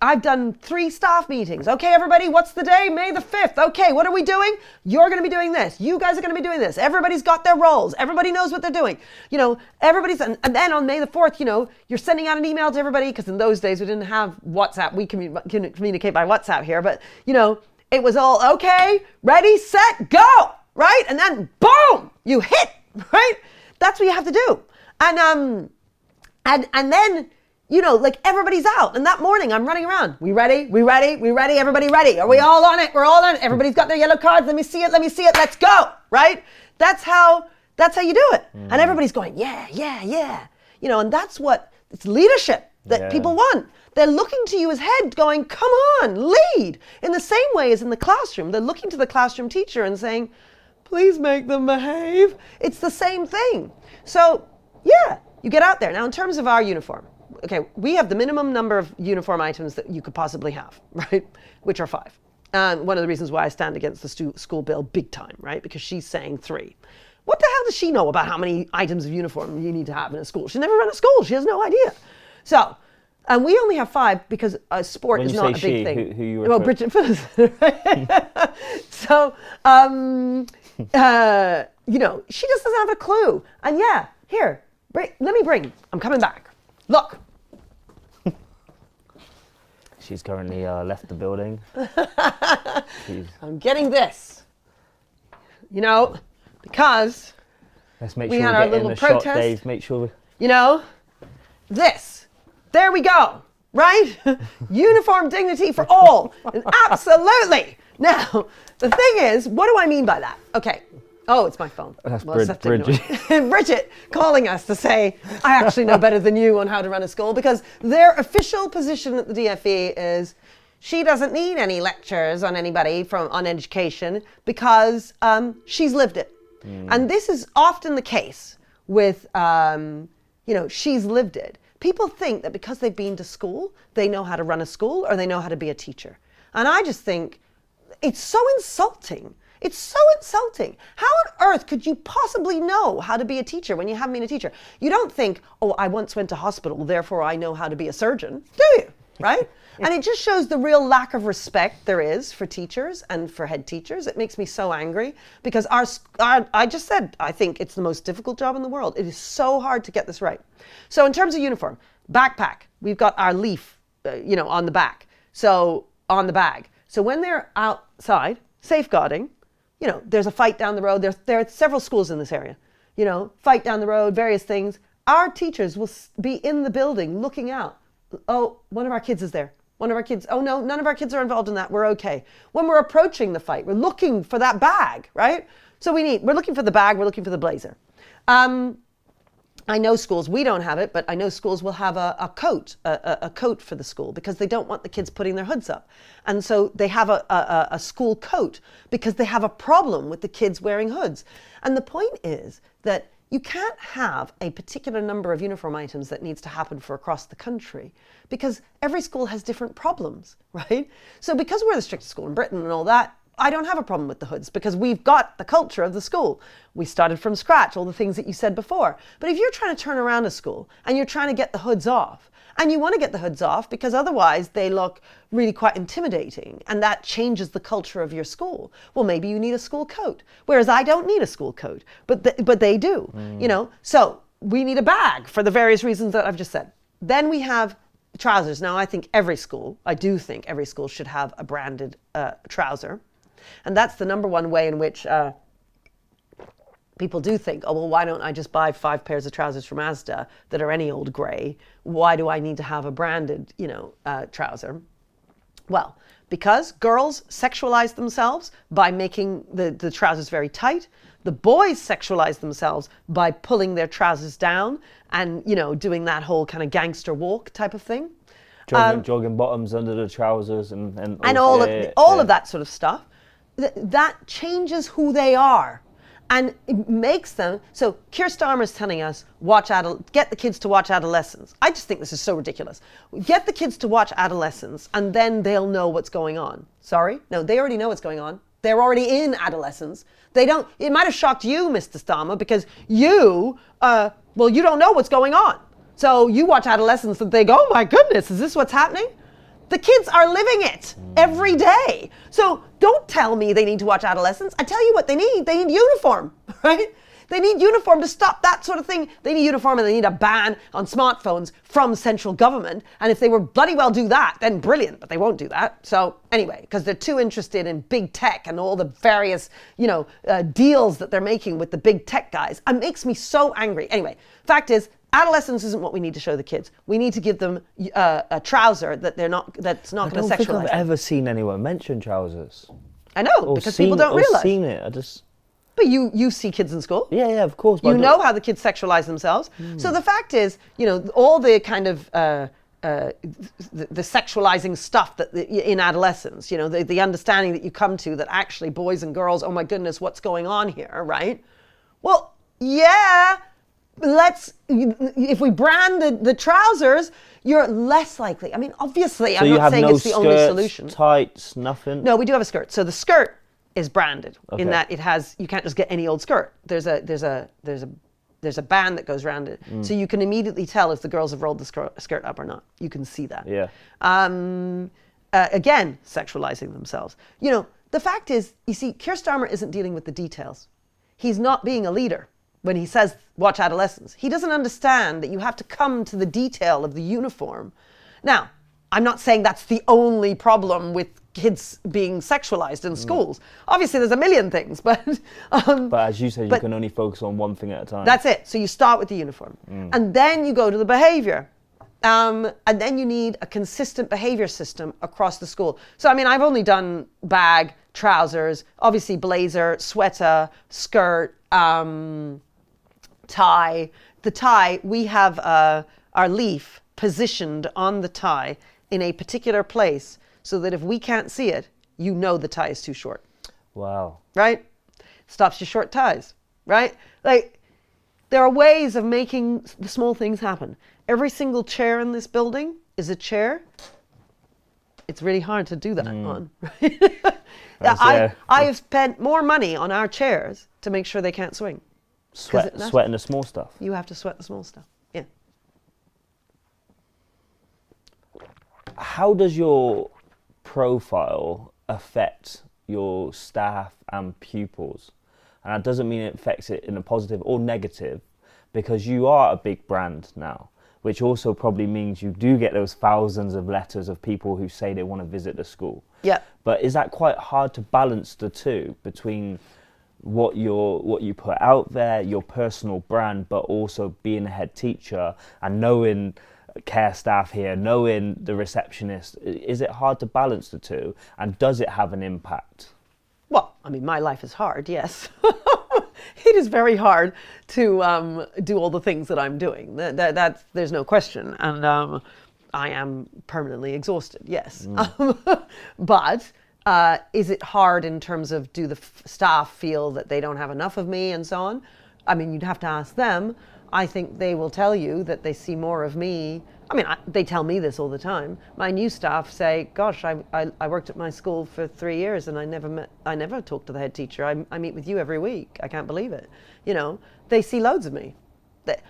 I've done 3 staff meetings. Okay, everybody, what's the day? May the 5th. Okay, what are we doing? You're going to be doing this. You guys are going to be doing this. Everybody's got their roles. Everybody knows what they're doing. And then on May the 4th, you're sending out an email to everybody because in those days we didn't have WhatsApp. We communicate by WhatsApp here, but it was all okay, ready, set, go, right? And then boom, you hit, right? That's what you have to do. And then everybody's out. And that morning I'm running around. We ready? We ready? We ready? Everybody ready? Are we all on it? We're all on it. Everybody's got their yellow cards. Let me see it. Let me see it. Let's go. Right? That's how you do it. And everybody's going, yeah. And it's leadership that people want. They're looking to you as head going, come on, lead. In the same way as in the classroom, they're looking to the classroom teacher and saying, please make them behave. It's the same thing. So yeah, you get out there. Now in terms of our uniform, okay, we have the minimum number of uniform items that you could possibly have, right? Which are 5. One of the reasons why I stand against the school bill big time, right? Because she's saying 3. What the hell does she know about how many items of uniform you need to have in a school? She's never run a school. She has no idea. So, and we only have 5 because sport is not a big thing. Who you well, Bridget Phillips. So, she just doesn't have a clue. And yeah, here, I'm coming back. Look. She's currently left the building. I'm getting this. You know, because Let's make we sure had we our get in little the shot, protest. Dave. Make sure. You know, this. There we go. Right? Uniform dignity for all. Absolutely. Now, the thing is, what do I mean by that? Okay. Oh, it's my phone. That's Bridget. Bridget calling us to say, I actually know better than you on how to run a school, because their official position at the DFE is she doesn't need any lectures on anybody on education because she's lived it. And this is often the case with, she's lived it. People think that because they've been to school, they know how to run a school or they know how to be a teacher. And I just think it's so insulting. It's so insulting. How on earth could you possibly know how to be a teacher when you haven't been a teacher? You don't think, oh, I once went to hospital, therefore I know how to be a surgeon, do you? Right? And it just shows the real lack of respect there is for teachers and for head teachers. It makes me so angry because I just said, I think it's the most difficult job in the world. It is so hard to get this right. So in terms of uniform, backpack, we've got our leaf, on the back. So on the bag. So when they're outside, safeguarding, there's a fight down the road. There are several schools in this area, fight down the road, various things. Our teachers will be in the building looking out. Oh, one of our kids is there. One of our kids, oh no, none of our kids are involved in that. We're okay. When we're approaching the fight, we're looking for that bag, right? So we're looking for the bag, we're looking for the blazer. I know schools, we don't have it, but I know schools will have a coat for the school because they don't want the kids putting their hoods up. And so they have a school coat because they have a problem with the kids wearing hoods. And the point is that you can't have a particular number of uniform items that needs to happen for across the country because every school has different problems, right? So because we're the strictest school in Britain and all that, I don't have a problem with the hoods because we've got the culture of the school. We started from scratch, all the things that you said before. But if you're trying to turn around a school and you're trying to get the hoods off, and you want to get the hoods off because otherwise they look really quite intimidating and that changes the culture of your school. Well, maybe you need a school coat, whereas I don't need a school coat, but they do, So we need a bag for the various reasons that I've just said. Then we have trousers. Now, I do think every school should have a branded trouser. And that's the number one way in which people do think, oh, well, why don't I just buy 5 pairs of trousers from Asda that are any old gray? Why do I need to have a branded, trouser? Well, because girls sexualize themselves by making the trousers very tight. The boys sexualize themselves by pulling their trousers down and, doing that whole kind of gangster walk type of thing. Jogging bottoms under the trousers and all of that sort of stuff. That changes who they are. And it makes them, so Keir Starmer's telling us, get the kids to watch Adolescents. I just think this is so ridiculous. Get the kids to watch Adolescents and then they'll know what's going on. Sorry? No, they already know what's going on. They're already in adolescence. It might have shocked you, Mr. Starmer, because you don't know what's going on. So you watch Adolescents and think, oh my goodness, is this what's happening? The kids are living it every day. So don't tell me they need to watch Adolescents. I tell you what they need. They need uniform, right? They need uniform to stop that sort of thing. They need uniform and they need a ban on smartphones from central government. And if they were bloody well do that, then brilliant, but they won't do that. So anyway, because they're too interested in big tech and all the various, deals that they're making with the big tech guys. It makes me so angry. Anyway, fact is, adolescence isn't what we need to show the kids. We need to give them a trouser that's not going to sexualize them. I don't think I've ever seen anyone mention trousers. I know, because people don't realize. I've seen it, But you see kids in school. Yeah, of course. You know how the kids sexualize themselves. So the fact is, all the kind of the sexualizing stuff that in adolescence, the understanding that you come to that actually boys and girls, oh my goodness, what's going on here, right? Well, yeah. If we brand the trousers, you're less likely. I mean, obviously, so I'm not saying it's the only So you solution. have no skirts, tights, nothing? No, we do have a skirt. So the skirt is branded in that it has, you can't just get any old skirt. There's a band that goes around it. So you can immediately tell if the girls have rolled the skirt up or not. You can see that. Yeah. Again, sexualizing themselves. The fact is, you see, Keir Starmer isn't dealing with the details. He's not being a leader. When he says, watch Adolescents, he doesn't understand that you have to come to the detail of the uniform. Now, I'm not saying that's the only problem with kids being sexualized in schools. Obviously, there's a million things, but as you said, you can only focus on one thing at a time. That's it. So you start with the uniform, and then you go to the behavior. And then you need a consistent behavior system across the school. So, I mean, I've only done bag, trousers, obviously blazer, sweater, skirt, tie. The tie, we have our leaf positioned on the tie in a particular place so that if we can't see it, you know the tie is too short. Wow. Right? Stops your short ties, right? Like, there are ways of making the small things happen. Every single chair in this building is a chair. It's really hard to do that on. Right? I have spent more money on our chairs to make sure they can't swing. Sweating the small stuff. You have to sweat the small stuff. Yeah. How does your profile affect your staff and pupils? And that doesn't mean it affects it in a positive or negative, because you are a big brand now, which also probably means you do get those thousands of letters of people who say they want to visit the school. Yeah. But is that quite hard to balance the two, between what you put out there, your personal brand, but also being a head teacher and knowing care staff here, knowing the receptionist? Is it hard to balance the two, and does it have an impact? Well, I mean, my life is hard, yes. It is very hard to do all the things that I'm doing. There's no question. And I am permanently exhausted, yes. But is it hard in terms of, do the staff feel that they don't have enough of me and so on? I mean, you'd have to ask them. I think they will tell you that they see more of me. I mean, they tell me this all the time. My new staff say, gosh, I worked at my school for 3 years and I never talked to the head teacher. I meet with you every week. I can't believe it. You know, they see loads of me.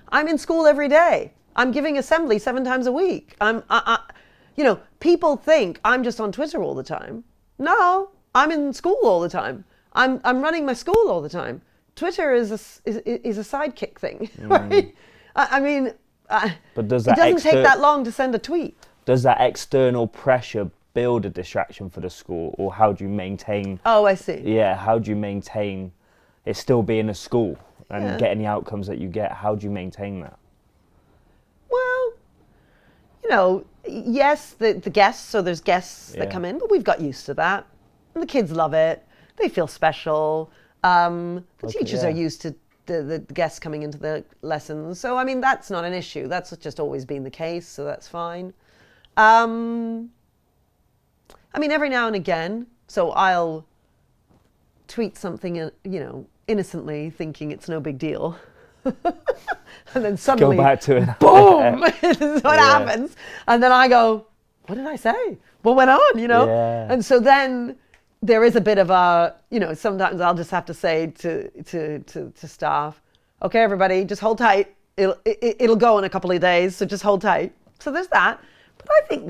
I'm in school every day. I'm giving assembly 7 times a week. You know, people think I'm just on Twitter all the time. No, I'm in school all the time. I'm running my school all the time. Twitter is a sidekick thing, right? I mean, but does it that doesn't take that long to send a tweet. Does that external pressure build a distraction for the school, or how do you maintain? Oh, I see. Yeah, how do you maintain it still being a school and getting the outcomes that you get? How do you maintain that? Well, you know, yes, the guests, so there's guests that come in, but we've got used to that. And the kids love it. They feel special. The teachers are used to the guests coming into the lessons. So, I mean, that's not an issue. That's just always been the case, so that's fine. I mean, every now and again, so I'll tweet something, you know, innocently, thinking it's no big deal. And then suddenly, go back to it. Boom! This is what happens. And then I go, what did I say? What went on, you know? Yeah. And so then there is a bit of a, you know, sometimes I'll just have to say to staff, okay, everybody, just hold tight. It'll go in a couple of days, so just hold tight. So there's that. But I think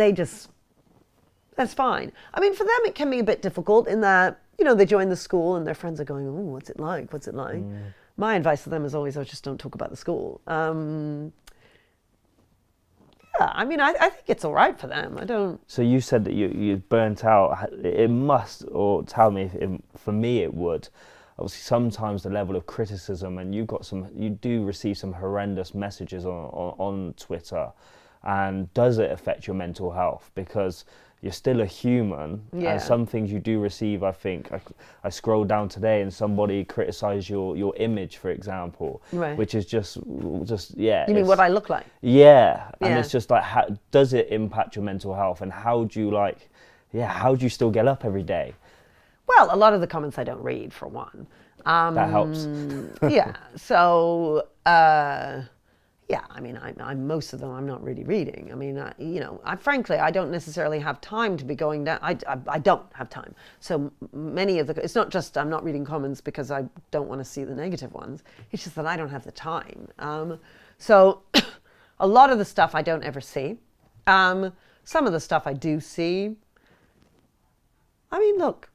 that's fine. I mean, for them, it can be a bit difficult in that, you know, they join the school and their friends are going, oh, what's it like? What's it like? My advice to them is always, just don't talk about the school. Yeah, I mean, I think it's all right for them. I don't. So you said that you burnt out. It must, or tell me, for me it would. Obviously, sometimes the level of criticism, and you do receive some horrendous messages on Twitter. And does it affect your mental health? Because you're still a human, and some things you do receive. I think I scrolled down today and somebody criticised your image, for example, which is just yeah. You mean what I look like? Yeah, and it's just like, how does it impact your mental health, and how do you still get up every day? Well, a lot of the comments I don't read, for one. That helps. Yeah. So. Yeah, I mean, I'm most of them I'm not really reading. I mean, you know, frankly, I don't necessarily have time to be going down. I don't have time. So many of it's not just I'm not reading comments because I don't want to see the negative ones. It's just that I don't have the time. So a lot of the stuff I don't ever see. Some of the stuff I do see. I mean, look,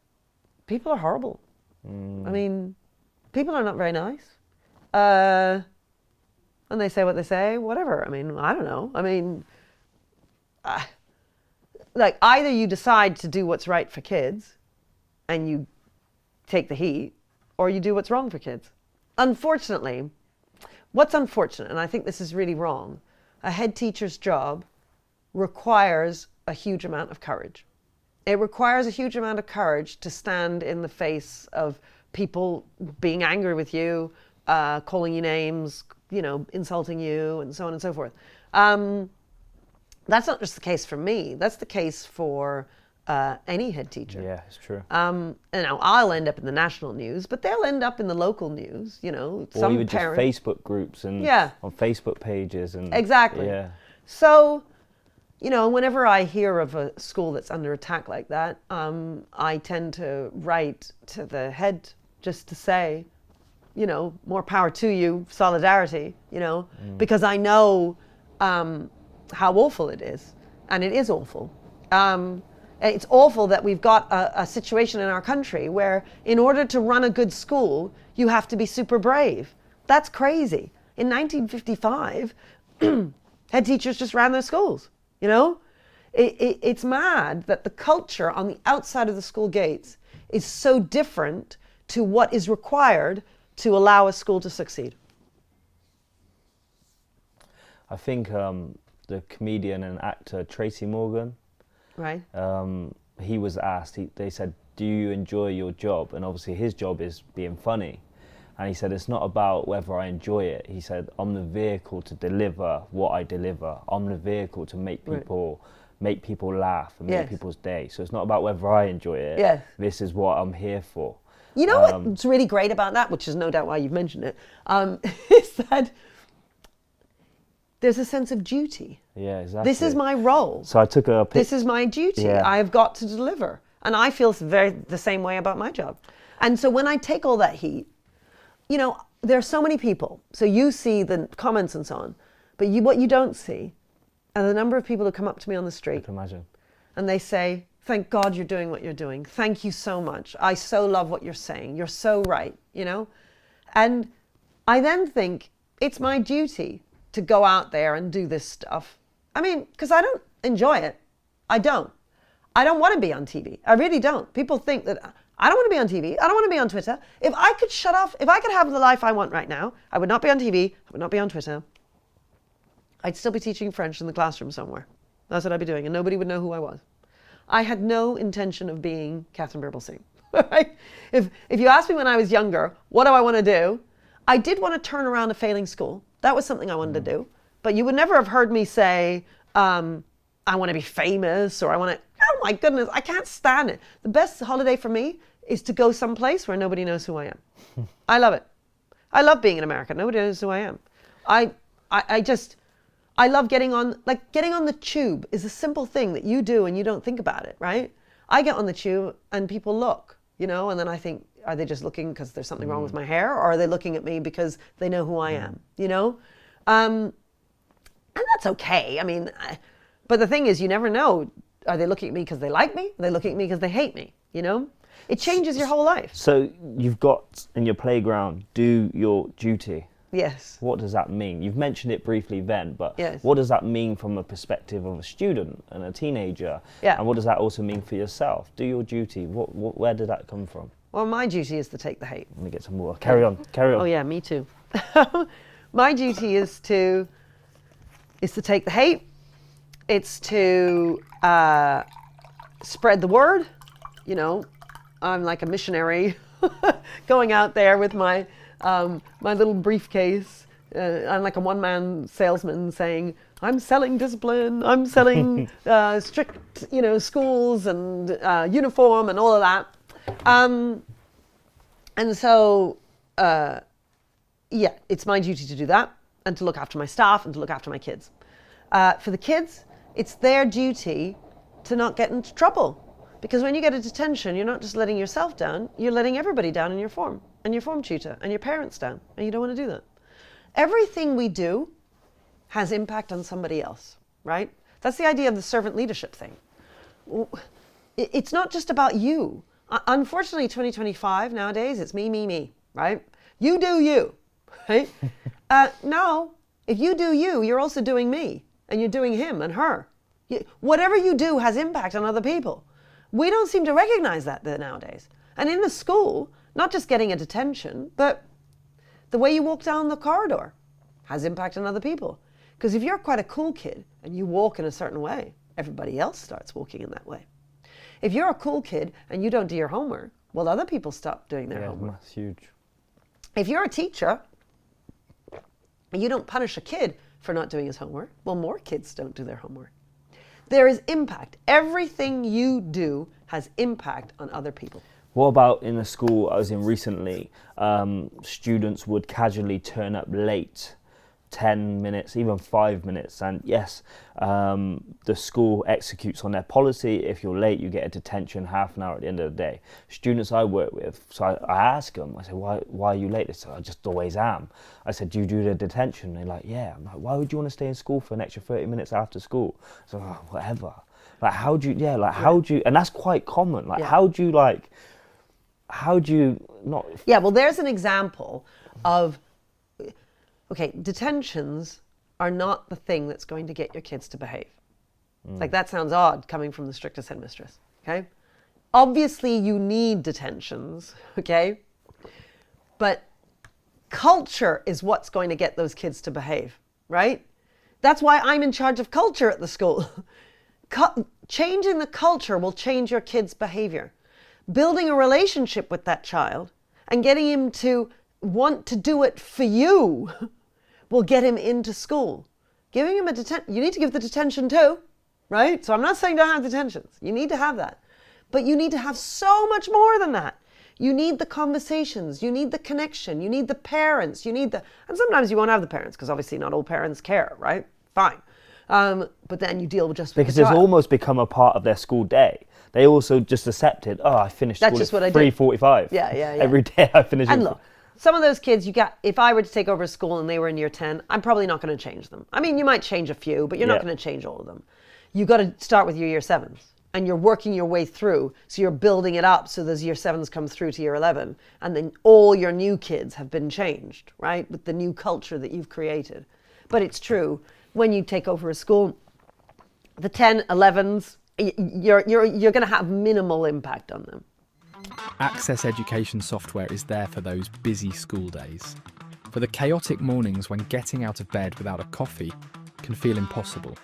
people are horrible. I mean, people are not very nice. And they say what they say, whatever. I mean, I don't know. I mean, like, either you decide to do what's right for kids and you take the heat, or you do what's wrong for kids. Unfortunately, what's unfortunate, and I think this is really wrong, a head teacher's job requires a huge amount of courage. It requires a huge amount of courage to stand in the face of people being angry with you, calling you names, insulting you, and so on and so forth. That's not just the case for me. That's the case for any head teacher. Yeah, it's true. I'll end up in the national news, but they'll end up in the local news. Or some even parent, just Facebook groups and on Facebook pages and exactly. Yeah. So, whenever I hear of a school that's under attack like that, I tend to write to the head just to say, more power to you, solidarity. Because I know how awful it is, and it is awful. It's awful that we've got a situation in our country where in order to run a good school, you have to be super brave. That's crazy. In 1955, head teachers just ran their schools, It's mad that the culture on the outside of the school gates is so different to what is required to allow a school to succeed. I think the comedian and actor Tracy Morgan, right? He was asked, they said, do you enjoy your job? And obviously his job is being funny. And he said, it's not about whether I enjoy it. He said, I'm the vehicle to deliver what I deliver. I'm the vehicle to make people laugh and make people's day. So it's not about whether I enjoy it. Yes. This is what I'm here for. What's really great about that, which is no doubt why you've mentioned it, is that there's a sense of duty. Yeah, exactly. This is my role. So I took a This is my duty. Yeah. I have got to deliver. And I feel the same way about my job. And so when I take all that heat, there are so many people. So you see the comments and so on, but what you don't see are the number of people who come up to me on the street. I can imagine. And they say, thank God you're doing what you're doing. Thank you so much. I so love what you're saying. You're so right, And I then think it's my duty to go out there and do this stuff. I mean, because I don't enjoy it. I don't want to be on TV. I really don't. People think that I don't want to be on TV. I don't want to be on Twitter. If I could shut off, if I could have the life I want right now, I would not be on TV. I would not be on Twitter. I'd still be teaching French in the classroom somewhere. That's what I'd be doing, and nobody would know who I was. I had no intention of being Katharine Birbalsingh. Right? If you asked me when I was younger, what do I want to do? I did want to turn around a failing school. That was something I wanted to do. But you would never have heard me say, I want to be famous, or I want to, oh my goodness, I can't stand it. The best holiday for me is to go someplace where nobody knows who I am. I love it. I love being in America. Nobody knows who I am. I love getting on the tube is a simple thing that you do and you don't think about it, right? I get on the tube and people look, and then I think, are they just looking because there's something wrong with my hair, or are they looking at me because they know who I am, And that's okay. I mean, but the thing is, you never know. Are they looking at me because they like me? Are they looking at me because they hate me? It changes your whole life. So you've got in your playground, do your duty. Yes. What does that mean? You've mentioned it briefly then, but yes. What does that mean from a perspective of a student and a teenager? Yeah. And what does that also mean for yourself? Do your duty. Where did that come from? Well, my duty is to take the hate. Let me get some more. Carry on. Oh yeah, me too. My duty is to take the hate. It's to spread the word. I'm like a missionary going out there with my little briefcase. I'm like a one-man salesman saying, I'm selling discipline, I'm selling strict, schools and uniform and all of that. And so, it's my duty to do that and to look after my staff and to look after my kids. For the kids, it's their duty to not get into trouble. Because when you get a detention, you're not just letting yourself down, you're letting everybody down in your form, and your form tutor, and your parents down, and you don't want to do that. Everything we do has impact on somebody else, right? That's the idea of the servant leadership thing. It's not just about you. Unfortunately, 2025 nowadays, it's me, right? You do you, right? No, if you do you, you're also doing me, and you're doing him and her, Whatever you do has impact on other people. We don't seem to recognize that nowadays. And in the school, not just getting a detention, but the way you walk down the corridor has impact on other people. Because if you're quite a cool kid and you walk in a certain way, everybody else starts walking in that way. If you're a cool kid and you don't do your homework, well, other people stop doing their homework. That's huge. If you're a teacher and you don't punish a kid for not doing his homework, well, more kids don't do their homework. There is impact. Everything you do has impact on other people. What about in the school I was in recently, students would casually turn up late, 10 minutes, even 5 minutes. And yes, the school executes on their policy. If you're late, you get a detention half an hour at the end of the day. Students I work with, so I ask them, I say, why are you late? They say, I just always am. I said, do you do the detention? They're like, yeah. I'm like, why would you want to stay in school for an extra 30 minutes after school? So, oh, whatever. Like, how do you, and that's quite common. Like, how do you not? Yeah, well, there's an example of, okay, detentions are not the thing that's going to get your kids to behave. Like, that sounds odd coming from the strictest headmistress, okay? Obviously, you need detentions, okay? But culture is what's going to get those kids to behave, right? That's why I'm in charge of culture at the school. Changing the culture will change your kid's behavior. Building a relationship with that child and getting him to want to do it for you will get him into school. Giving him a detention, you need to give the detention too, right? So I'm not saying don't have detentions. You need to have that. But you need to have so much more than that. You need the conversations, you need the connection, you need the parents, and sometimes you won't have the parents because obviously not all parents care, right? Fine. But then you deal with just with because the it's child. almost become a part of their school day. They also just accepted, I finished That's school just what I at do. 3:45. Yeah. Every day I finish. And look, some of those kids if I were to take over a school and they were in year 10, I'm probably not going to change them. I mean, you might change a few, but you're not going to change all of them. You got to start with your year 7s and you're working your way through. So you're building it up so those year 7s come through to year 11 and then all your new kids have been changed, right? With the new culture that you've created. But it's true, when you take over a school, the 10, 11s, you're going to have minimal impact on them. Access education software is there for those busy school days, for the chaotic mornings when getting out of bed without a coffee can feel impossible.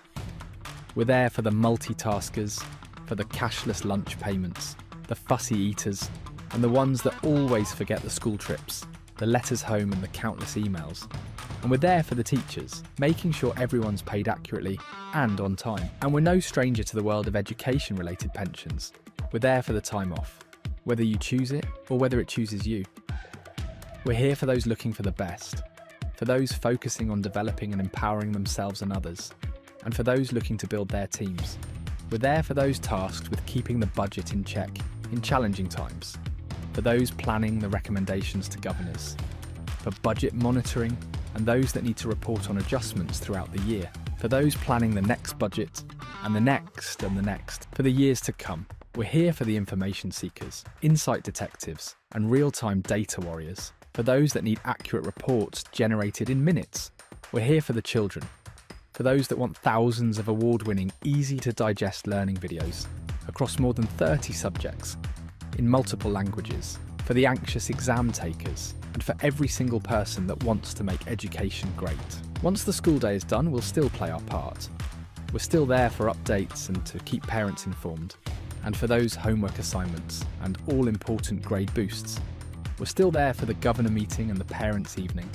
We're there for the multitaskers, for the cashless lunch payments, the fussy eaters, and the ones that always forget the school trips, the letters home and the countless emails. And we're there for the teachers, making sure everyone's paid accurately and on time. And we're no stranger to the world of education-related pensions. We're there for the time off, whether you choose it or whether it chooses you. We're here for those looking for the best, for those focusing on developing and empowering themselves and others, and for those looking to build their teams. We're there for those tasked with keeping the budget in check in challenging times, for those planning the recommendations to governors, for budget monitoring and those that need to report on adjustments throughout the year, for those planning the next budget and the next and the next, for the years to come. We're here for the information seekers, insight detectives, and real-time data warriors, for those that need accurate reports generated in minutes. We're here for the children, for those that want thousands of award-winning, easy-to-digest learning videos across more than 30 subjects in multiple languages, for the anxious exam takers, and for every single person that wants to make education great. Once the school day is done, we'll still play our part. We're still there for updates and to keep parents informed, and for those homework assignments and all-important grade boosts. We're still there for the governor meeting and the parents' evening,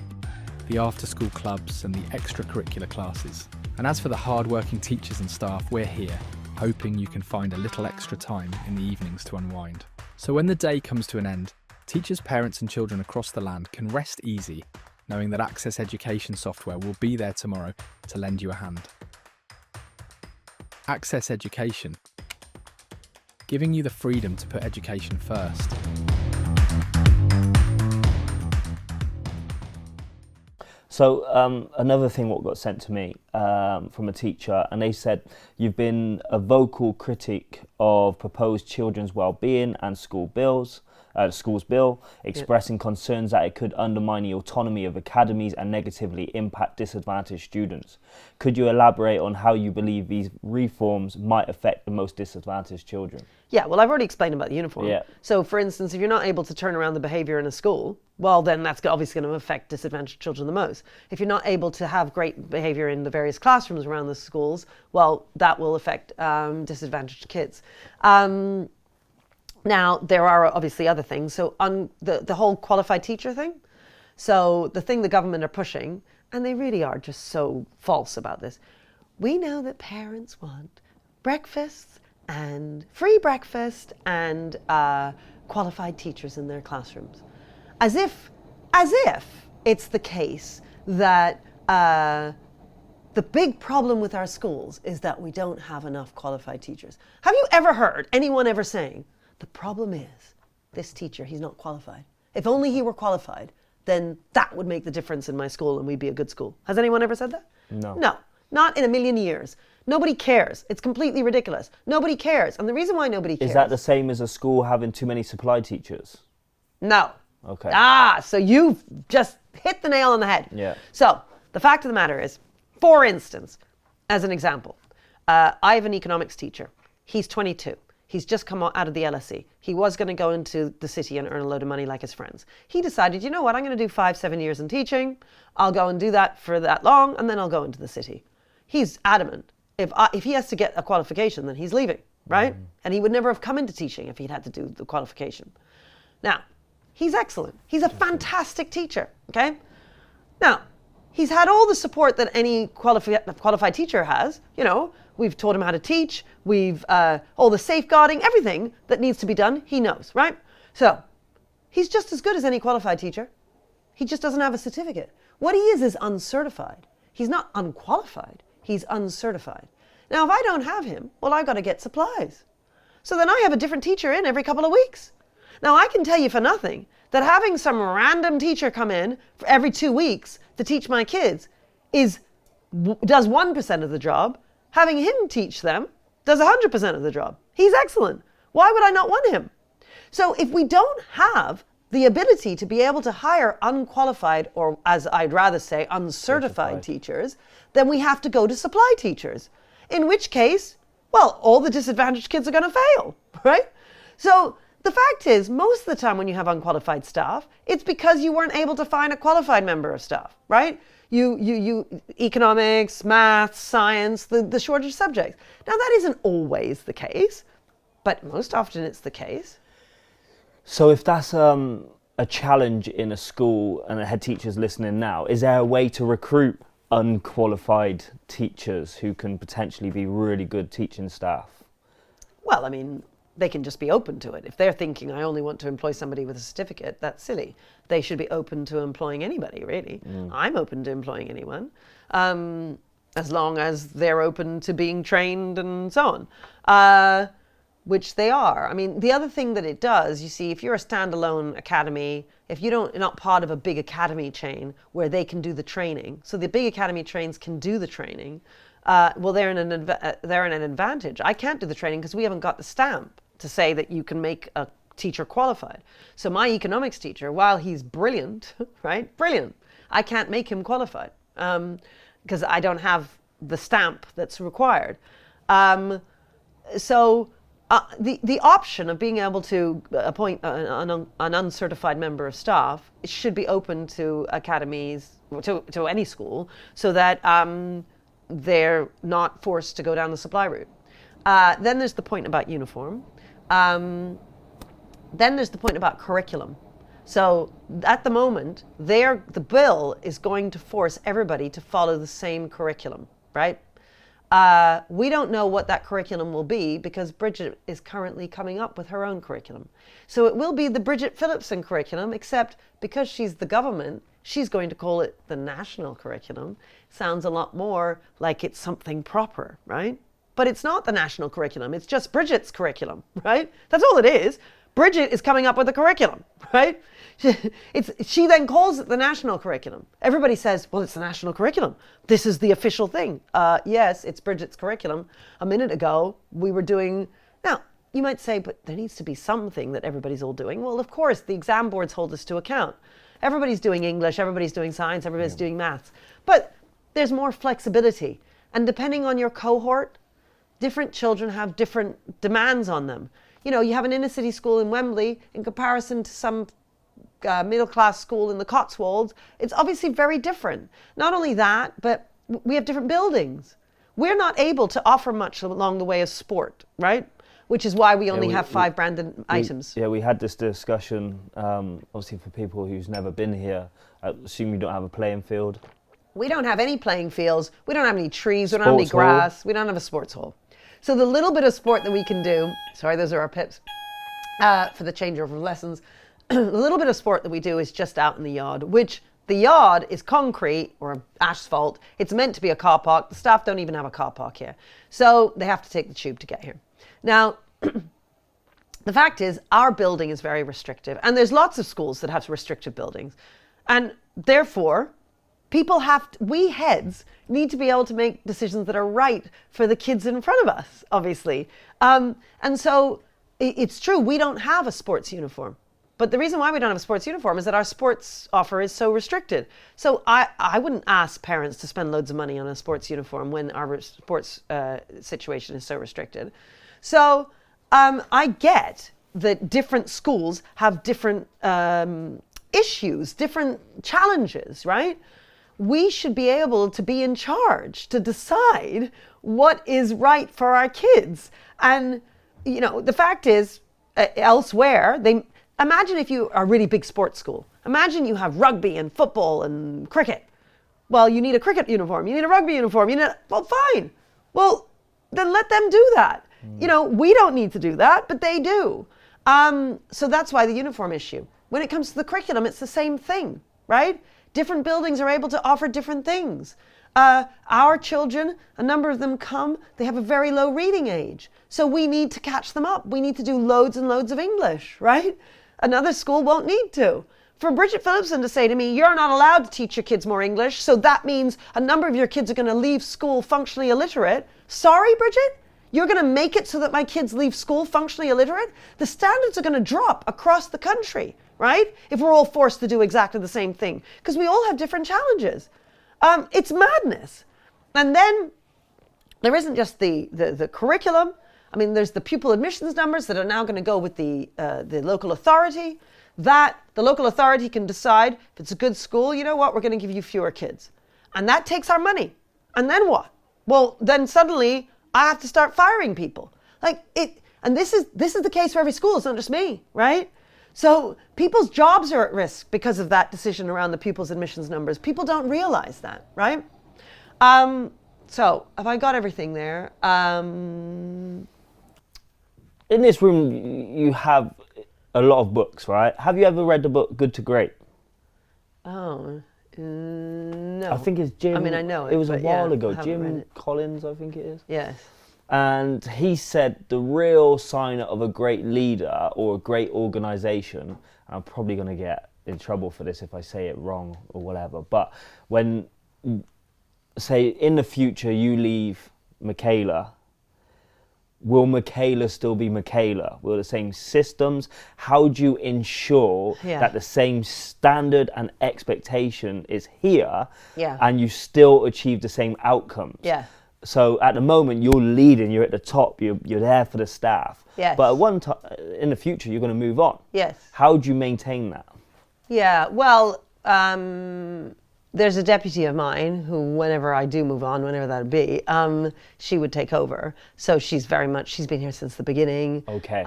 the after-school clubs and the extracurricular classes. And as for the hard-working teachers and staff, we're here, hoping you can find a little extra time in the evenings to unwind. So when the day comes to an end, teachers, parents and children across the land can rest easy, knowing that Access Education software will be there tomorrow to lend you a hand. Access Education, giving you the freedom to put education first. So another thing what got sent to me from a teacher, and they said, you've been a vocal critic of proposed children's wellbeing and school bills. schools bill, expressing concerns that it could undermine the autonomy of academies and negatively impact disadvantaged students. Could you elaborate on how you believe these reforms might affect the most disadvantaged children? Yeah, well, I've already explained about the uniform. Yeah. So, for instance, if you're not able to turn around the behavior in a school, well, then that's obviously going to affect disadvantaged children the most. If you're not able to have great behavior in the various classrooms around the schools, well, that will affect disadvantaged kids. Now, there are obviously other things. So, on the whole qualified teacher thing, so the thing the government are pushing, and they really are just so false about this. We know that parents want breakfasts and free breakfast and qualified teachers in their classrooms. As if it's the case that the big problem with our schools is that we don't have enough qualified teachers. Have you ever heard anyone ever saying, the problem is this teacher, he's not qualified. If only he were qualified, then that would make the difference in my school and we'd be a good school. Has anyone ever said that? No. No, not in a million years. Nobody cares. It's completely ridiculous. Nobody cares. And the reason why nobody cares... Is that the same as a school having too many supply teachers? No. Okay. So you've just hit the nail on the head. Yeah. So the fact of the matter is, for instance, as an example, I have an economics teacher. He's 22. He's just come out of the LSE. He was going to go into the city and earn a load of money like his friends. He decided, you know what, I'm going to do 5-7 years in teaching. I'll go and do that for that long, and then I'll go into the city. He's adamant. If he has to get a qualification, then he's leaving, right? And he would never have come into teaching if he'd had to do the qualification. Now, he's excellent. He's a fantastic teacher, okay? Now, he's had all the support that any qualified teacher has. You know, we've taught him how to teach. We've, all the safeguarding, everything that needs to be done, he knows, right? So, he's just as good as any qualified teacher. He just doesn't have a certificate. What he is uncertified. He's not unqualified. He's uncertified. Now, if I don't have him, well, I've got to get supplies. So then I have a different teacher in every couple of weeks. Now, I can tell you for nothing that having some random teacher come in for every 2 weeks to teach my kids does 1% of the job. Having him teach them does 100% of the job. He's excellent. Why would I not want him? So if we don't have the ability to be able to hire unqualified, or as I'd rather say, uncertified teachers, then we have to go to supply teachers. In which case, well, all the disadvantaged kids are going to fail, right? So the fact is, most of the time when you have unqualified staff, it's because you weren't able to find a qualified member of staff, right? You economics, maths, science, the shortage subjects. Now that isn't always the case, but most often it's the case. So if that's a challenge in a school and a head teacher's listening now, is there a way to recruit unqualified teachers who can potentially be really good teaching staff? Well, I mean, they can just be open to it. If they're thinking, I only want to employ somebody with a certificate, that's silly. They should be open to employing anybody, really. I'm open to employing anyone, as long as they're open to being trained and so on, which they are. I mean, the other thing that it does, you see, if you're a standalone academy, if you're not part of a big academy chain where they can do the training, so the big academy chains can do the training, well, they're in an advantage. I can't do the training because we haven't got the stamp to say that you can make a teacher qualified. So my economics teacher, while he's brilliant, right? Brilliant. I can't make him qualified because I don't have the stamp that's required. So the option of being able to appoint an uncertified member of staff should be open to academies, to any school, so that they're not forced to go down the supply route. Then there's the point about uniform. Then there's the point about curriculum. So at the moment, the bill is going to force everybody to follow the same curriculum, right? We don't know what that curriculum will be because Bridget is currently coming up with her own curriculum. So it will be the Bridget Phillipson curriculum, except because she's the government, she's going to call it the national curriculum. Sounds a lot more like it's something proper, right? But it's not the national curriculum. It's just Bridget's curriculum, right? That's all it is. Bridget is coming up with a curriculum, right? She then calls it the national curriculum. Everybody says, well, it's the national curriculum. This is the official thing. Yes, it's Bridget's curriculum. A minute ago, we were doing... Now, you might say, but there needs to be something that everybody's all doing. Well, of course, the exam boards hold us to account. Everybody's doing English, everybody's doing science, everybody's doing maths. But there's more flexibility. And depending on your cohort, different children have different demands on them. You know, you have an inner city school in Wembley in comparison to some middle class school in the Cotswolds. It's obviously very different. Not only that, but we have different buildings. We're not able to offer much along the way of sport, right? Which is why we only have 5 branded items. We had this discussion, obviously for people who's never been here. I assume you don't have a playing field. We don't have any playing fields. We don't have any trees. We don't have any grass. We don't have a sports hall. So the little bit of sport that we can do, sorry, those are our pips, for the changeover of lessons. The little bit of sport that we do is just out in the yard, which the yard is concrete or asphalt. It's meant to be a car park. The staff don't even have a car park here. So they have to take the tube to get here. Now, the fact is, our building is very restrictive. And there's lots of schools that have restrictive buildings. And therefore, we heads need to be able to make decisions that are right for the kids in front of us, obviously. And so it's true, we don't have a sports uniform. But the reason why we don't have a sports uniform is that our sports offer is so restricted. So I wouldn't ask parents to spend loads of money on a sports uniform when our sports situation is so restricted. So I get that different schools have different issues, different challenges, right? We should be able to be in charge to decide what is right for our kids. And, you know, the fact is, elsewhere, imagine if you are a really big sports school. Imagine you have rugby and football and cricket. Well, you need a cricket uniform. You need a rugby uniform. Well, fine. Well, then let them do that. You know, we don't need to do that, but they do. So that's why the uniform issue. When it comes to the curriculum, it's the same thing, right? Different buildings are able to offer different things. Our children, a number of them they have a very low reading age. So we need to catch them up. We need to do loads and loads of English, right? Another school won't need to. For Bridget Phillipson to say to me, you're not allowed to teach your kids more English, so that means a number of your kids are going to leave school functionally illiterate. Sorry, Bridget? You're going to make it so that my kids leave school functionally illiterate? The standards are going to drop across the country, right? If we're all forced to do exactly the same thing, because we all have different challenges. It's madness. And then there isn't just the curriculum. I mean, there's the pupil admissions numbers that are now going to go with the local authority. That the local authority can decide if it's a good school, you know what, we're going to give you fewer kids. And that takes our money. And then what? Well, then suddenly I have to start firing people. And this is the case for every school. It's not just me, right? So people's jobs are at risk because of that decision around the pupils admissions numbers. People don't realize that, right? So have I got everything there? In this room, you have a lot of books, right? Have you ever read the book Good to Great? Oh, no. I think it's Jim. I mean, I know it. It was a while ago. I haven't read Jim it. Collins, I think it is. Yes. And he said the real sign of a great leader or a great organization, and I'm probably going to get in trouble for this if I say it wrong or whatever, but when, say, in the future you leave Michaela, will Michaela still be Michaela? Will the same systems? How do you ensure that the same standard and expectation is here and you still achieve the same outcomes? Yeah. So at the moment you're leading, you're at the top, you're there for the staff. Yes. But at one time in the future you're going to move on. Yes. How do you maintain that? Yeah. Well, there's a deputy of mine who, whenever I do move on, whenever that'd be, she would take over. So she's been here since the beginning. Okay.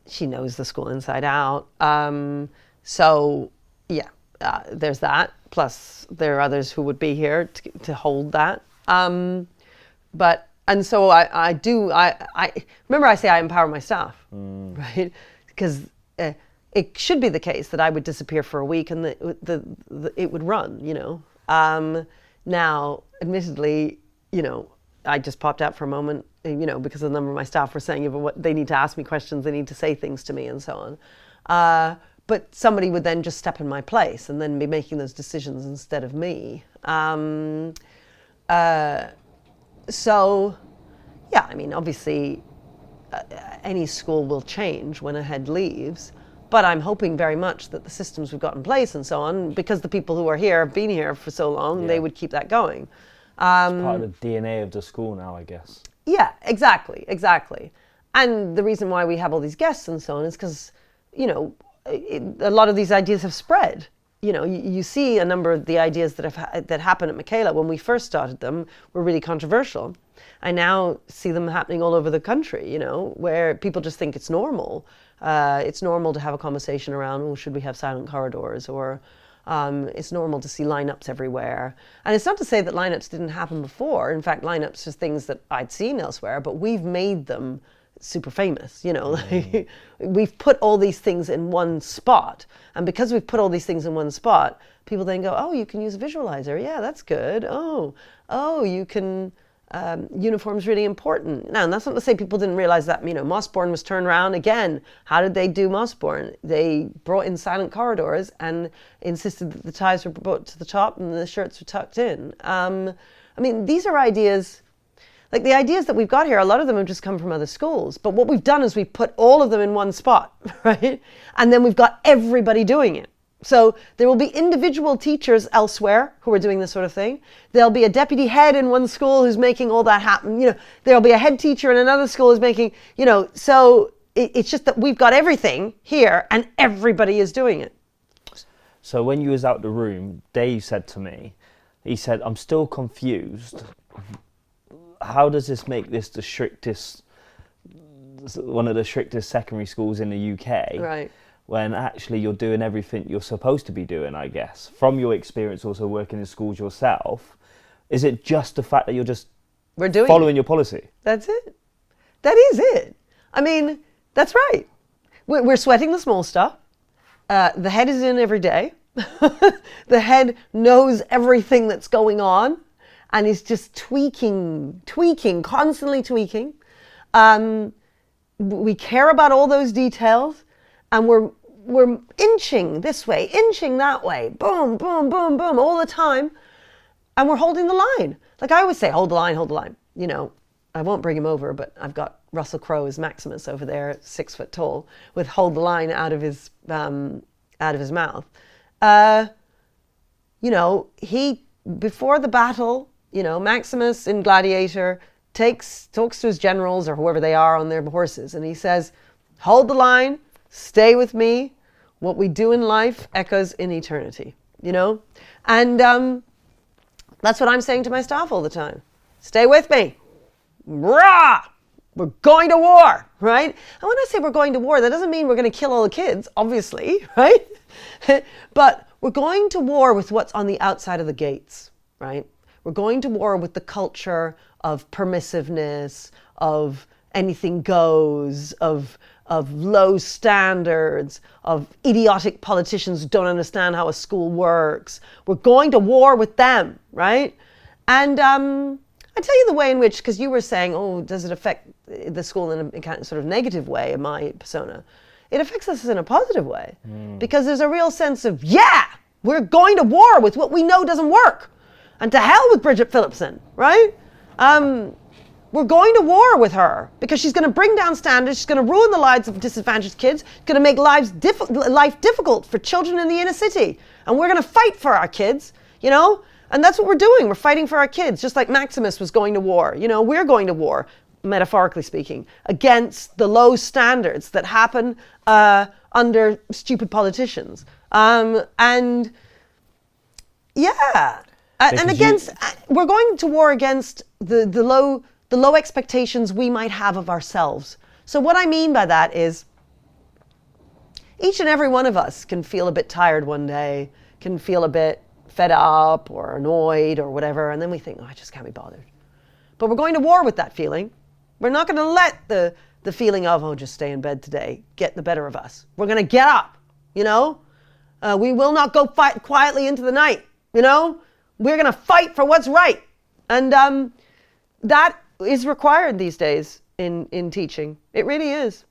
She knows the school inside out. So yeah, there's that. Plus there are others who would be here to hold that. So I remember I say I empower my staff, right? Because it should be the case that I would disappear for a week and it would run, you know. Now, admittedly, you know, I just popped out for a moment, you know, because a number of my staff were saying, what they need to ask me questions, they need to say things to me and so on. But somebody would then just step in my place and then be making those decisions instead of me. So, yeah, I mean, obviously, any school will change when a head leaves. But I'm hoping very much that the systems we've got in place and so on, because the people who are here have been here for so long, they would keep that going. It's part of the DNA of the school now, I guess. Yeah, exactly. And the reason why we have all these guests and so on is because, a lot of these ideas have spread. You see a number of the ideas that happened at Michaela when we first started them were really controversial. I now see them happening all over the country, where people just think it's normal. It's normal to have a conversation around, should we have silent corridors? Or it's normal to see lineups everywhere. And it's not to say that lineups didn't happen before. In fact, lineups are things that I'd seen elsewhere, but we've made them super famous, like we've put all these things in one spot. And because we've put all these things in one spot, people then go, oh, you can use a visualizer. Yeah, that's good. Oh, you can, uniform's really important. Now, and that's not to say people didn't realize that, Mossbourne was turned around again. How did they do Mossbourne? They brought in silent corridors and insisted that the ties were brought to the top and the shirts were tucked in. These are ideas. Like the ideas that we've got here, a lot of them have just come from other schools. But what we've done is we've put all of them in one spot, right? And then we've got everybody doing it. So there will be individual teachers elsewhere who are doing this sort of thing. There'll be a deputy head in one school who's making all that happen. There'll be a head teacher in another school who's making, so it's just that we've got everything here and everybody is doing it. So when you was out the room, Dave said to me, he said, I'm still confused. How does this make this one of the strictest secondary schools in the UK? Right. When actually you're doing everything you're supposed to be doing, I guess. From your experience also working in schools yourself, is it just the fact that you're just following your policy? That's it. That is it. That's right. We're sweating the small stuff. The head is in every day. The head knows everything that's going on. And he's just tweaking, constantly tweaking. We care about all those details, and we're inching this way, inching that way, boom, boom, boom, boom, all the time, and we're holding the line. Like I always say, hold the line, hold the line. I won't bring him over, but I've got Russell Crowe as Maximus over there, 6 foot tall, with hold the line out of his mouth. He before the battle. Maximus in Gladiator talks to his generals or whoever they are on their horses, and he says, hold the line, stay with me. What we do in life echoes in eternity, And that's what I'm saying to my staff all the time. Stay with me. Rah! We're going to war, right? And when I say we're going to war, that doesn't mean we're going to kill all the kids, obviously, right? But we're going to war with what's on the outside of the gates, right? We're going to war with the culture of permissiveness, of anything goes, of low standards, of idiotic politicians who don't understand how a school works. We're going to war with them, right? And I tell you the way in which, because you were saying, does it affect the school in a kind of sort of negative way, in my persona? It affects us in a positive way. Because there's a real sense of, we're going to war with what we know doesn't work. And to hell with Bridget Phillipson, right? We're going to war with her because she's going to bring down standards. She's going to ruin the lives of disadvantaged kids. Going to make life difficult for children in the inner city. And we're going to fight for our kids, And that's what we're doing. We're fighting for our kids, just like Maximus was going to war. We're going to war, metaphorically speaking, against the low standards that happen under stupid politicians. We're going to war against the low expectations we might have of ourselves. So what I mean by that is each and every one of us can feel a bit tired one day, can feel a bit fed up or annoyed or whatever, and then we think, I just can't be bothered. But we're going to war with that feeling. We're not going to let the feeling of, just stay in bed today, get the better of us. We're going to get up, We will not go fight quietly into the night, We're going to fight for what's right. And that is required these days in teaching. It really is.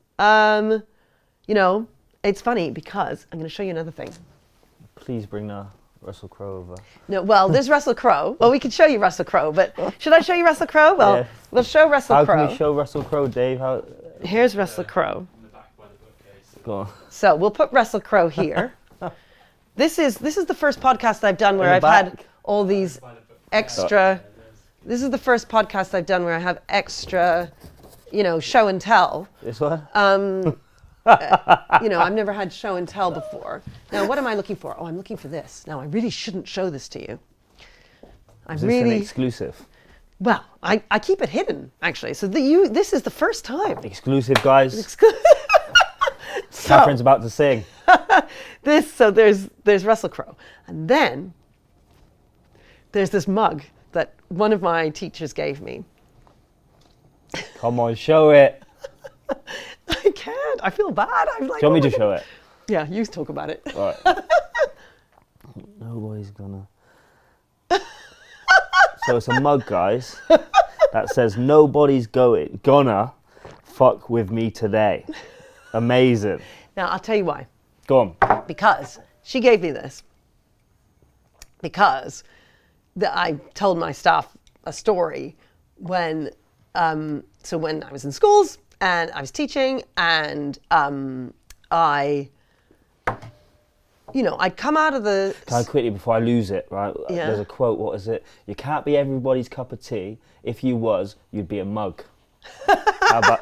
It's funny because I'm going to show you another thing. Please bring Russell Crowe over. No, well, there's Russell Crowe. Well, we could show you Russell Crowe, but should I show you Russell Crowe? Well, Yeah. we'll show Russell Crowe. How can we show Russell Crowe, Dave? Here's Russell Crowe. Go on. So we'll put Russell Crowe here. This is the first podcast I've done where In I've the had back. all these extra. This is the first podcast I've done where I have extra, show and tell. This one? I've never had show and tell before. Now, what am I looking for? Oh, I'm looking for this. Now, I really shouldn't show this to you. Is this an exclusive? Well, I keep it hidden, actually. So this is the first time. Exclusive, guys. So, Catherine's about to sing. there's Russell Crowe. And then there's this mug that one of my teachers gave me. Come on, show it. I can't. I feel bad. I'm like, Do you want me to show it? Yeah, you talk about it. All right. Nobody's gonna. So it's a mug, guys, that says nobody's gonna fuck with me today. Amazing. Now, I'll tell you why. Go on. Because she gave me this. Because I told my staff a story when I was in schools and I was teaching and I'd come out of the... Can I quickly, before I lose it, right? Yeah. There's a quote, what is it? You can't be everybody's cup of tea. If you was, you'd be a mug. How about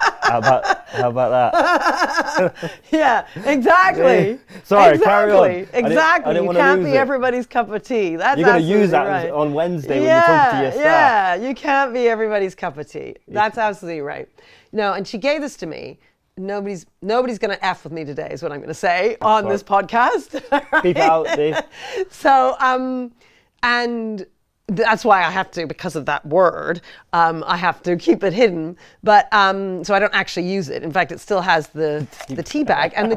that? Yeah, exactly. Sorry, exactly. carry on. Exactly. I didn't You want to can't lose be it. everybody's cup of tea. That's You're going to use that right. on Wednesday when you're talking to your staff. Yeah, you can't be everybody's cup of tea. That's absolutely right. No, and she gave this to me. Nobody's going to F with me today is what I'm going to say on this podcast. Peep out, Dave. So, and that's why I have to, because of that word, I have to keep it hidden. But so I don't actually use it. In fact, it still has the tea bag, and the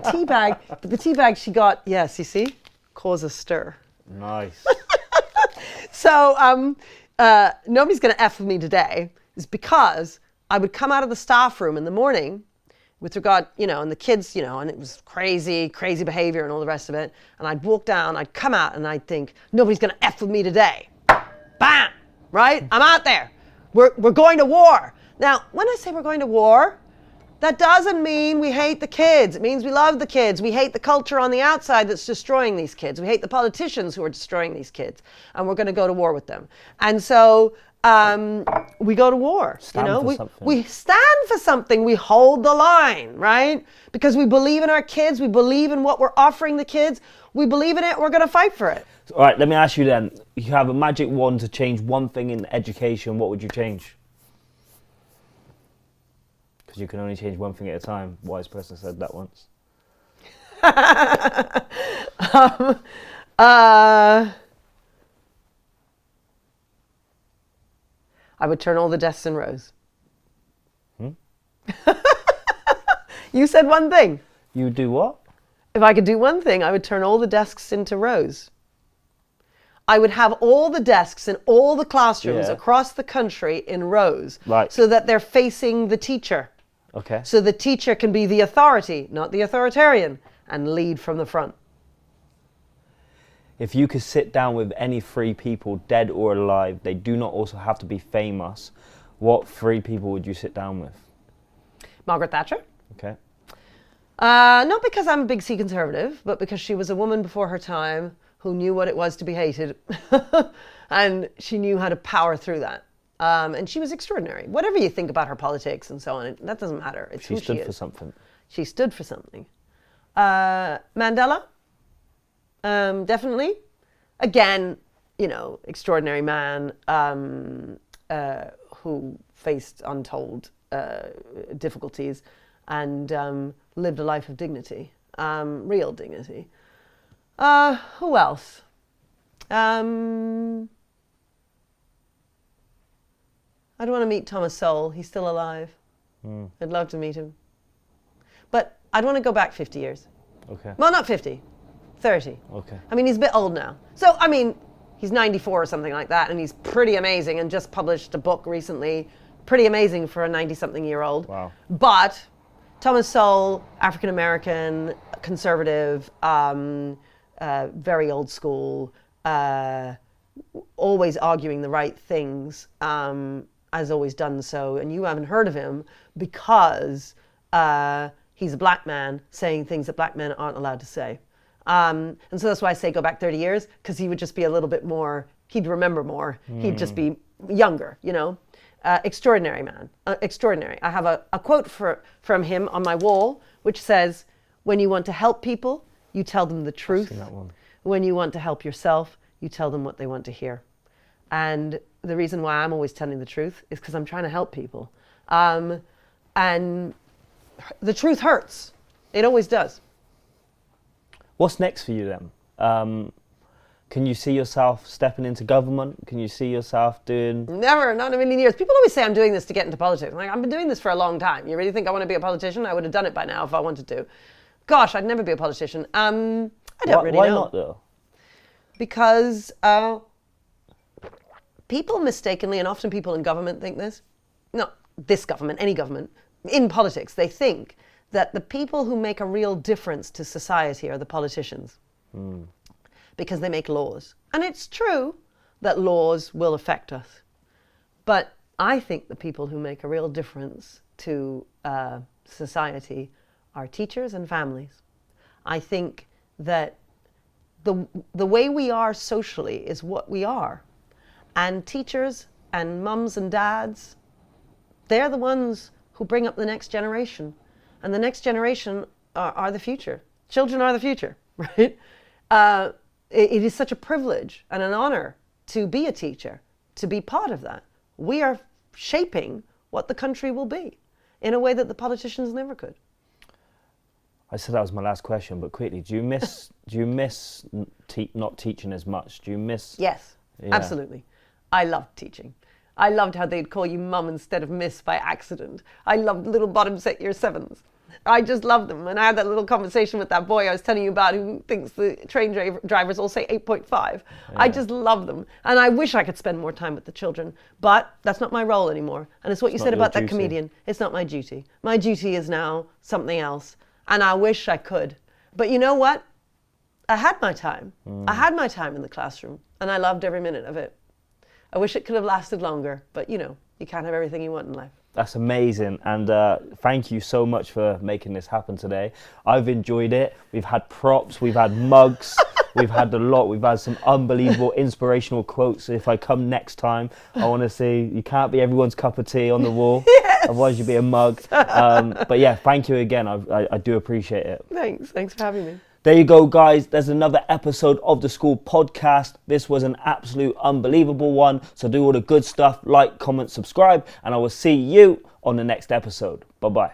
tea bag she got. Yes, you see, cause a stir. Nice. So nobody's going to F with me today is because I would come out of the staff room in the morning with regard, and the kids, and it was crazy behavior and all the rest of it. And I'd walk down, I'd come out and I'd think, nobody's going to F with me today. Bam! Right? I'm out there. We're going to war. Now, when I say we're going to war, that doesn't mean we hate the kids. It means we love the kids. We hate the culture on the outside that's destroying these kids. We hate the politicians who are destroying these kids. And we're going to go to war with them. And so we go to war. Stand for something. We stand for something. We hold the line, right? Because we believe in our kids. We believe in what we're offering the kids. We believe in it. We're going to fight for it. All right, let me ask you then. You have a magic wand to change one thing in education. What would you change? Because you can only change one thing at a time. Wise person said that once. I would turn all the desks in rows. You said one thing. You would do what? If I could do one thing, I would turn all the desks into rows. I would have all the desks in all the classrooms across the country in rows. Right. So that they're facing the teacher. Okay. So the teacher can be the authority, not the authoritarian, and lead from the front. If you could sit down with any three people, dead or alive, they do not also have to be famous, what three people would you sit down with? Margaret Thatcher. Okay. Not because I'm a big C conservative, but because she was a woman before her time who knew what it was to be hated. And she knew how to power through that. And she was extraordinary. Whatever you think about her politics and so on, that doesn't matter. It's who she is. She stood for something. She stood for something. Mandela, definitely. Again, extraordinary man who faced untold difficulties and lived a life of dignity, real dignity. Who else? I don't want to meet Thomas Sowell. He's still alive. I'd love to meet him. But I'd want to go back 50 years. Okay. Well, not 50, 30. Okay. I mean, he's a bit old now. So, I mean, he's 94 or something like that, and he's pretty amazing and just published a book recently. Pretty amazing for a 90-something-year-old. Wow. But Thomas Sowell, African-American, conservative, very old school, always arguing the right things, has always done so. And you haven't heard of him because he's a black man saying things that black men aren't allowed to say. And so that's why I say go back 30 years, because he would just be a little bit more, he'd remember more. He'd just be younger, you know. Extraordinary man, extraordinary. I have a quote from him on my wall, which says, when you want to help people, you tell them the truth. When you want to help yourself, you tell them what they want to hear. And the reason why I'm always telling the truth is because I'm trying to help people. And the truth hurts. It always does. What's next for you then? Can you see yourself stepping into government? Can you see yourself doing... Never, not in a million years. People always say I'm doing this to get into politics. I'm like, I've been doing this for a long time. You really think I want to be a politician? I would have done it by now if I wanted to. Gosh, I'd never be a politician. I don't really know. Why not though? Because people mistakenly, and often people in government think this, not this government, any government, in politics, they think that the people who make a real difference to society are the politicians. Because they make laws. And it's true that laws will affect us. But I think the people who make a real difference to society are teachers and families. I think that the way we are socially is what we are. And teachers and mums and dads, they're the ones who bring up the next generation. And the next generation are the future. Children are the future, right? It is such a privilege and an honor to be a teacher, to be part of that. We are shaping what the country will be in a way that the politicians never could. I said that was my last question, but quickly, do you miss not teaching as much? Do you miss? Yes, absolutely. I loved teaching. I loved how they'd call you mum instead of miss by accident. I loved little bottom set year 7s. I just loved them. And I had that little conversation with that boy I was telling you about who thinks the train drivers all say 8.5. Yeah. I just love them. And I wish I could spend more time with the children. But that's not my role anymore. And it's what you said about that comedian. It's not my duty. My duty is now something else. And I wish I could. But you know what? I had my time. I had my time in the classroom. And I loved every minute of it. I wish it could have lasted longer. But you know, you can't have everything you want in life. That's amazing, and thank you so much for making this happen today. I've enjoyed it. We've had props, we've had mugs, we've had a lot. We've had some unbelievable inspirational quotes. If I come next time, I want to see, you can't be everyone's cup of tea on the wall, yes. Otherwise you'd be a mug. But yeah, thank you again. I do appreciate it. Thanks for having me. There you go, guys. There's another episode of the School Podcast. This was an absolute unbelievable one. So do all the good stuff, like, comment, subscribe, and I will see you on the next episode. Bye-bye.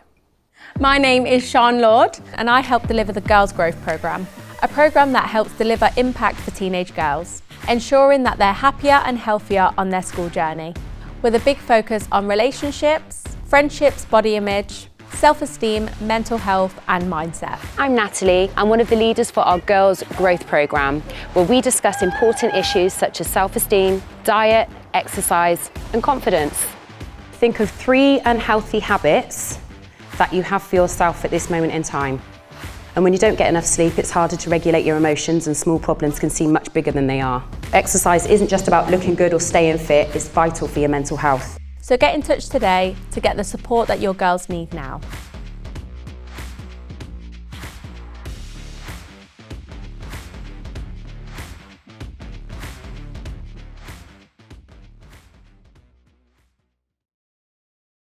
My name is Sian Lord, and I help deliver the Girls Growth Programme, a programme that helps deliver impact for teenage girls, ensuring that they're happier and healthier on their school journey, with a big focus on relationships, friendships, body image, self-esteem, mental health and mindset. I'm Natalie. I'm one of the leaders for our Girls Growth Programme, where we discuss important issues such as self-esteem, diet, exercise and confidence. Think of 3 unhealthy habits that you have for yourself at this moment in time. And when you don't get enough sleep, it's harder to regulate your emotions and small problems can seem much bigger than they are. Exercise isn't just about looking good or staying fit, it's vital for your mental health. So get in touch today to get the support that your girls need now.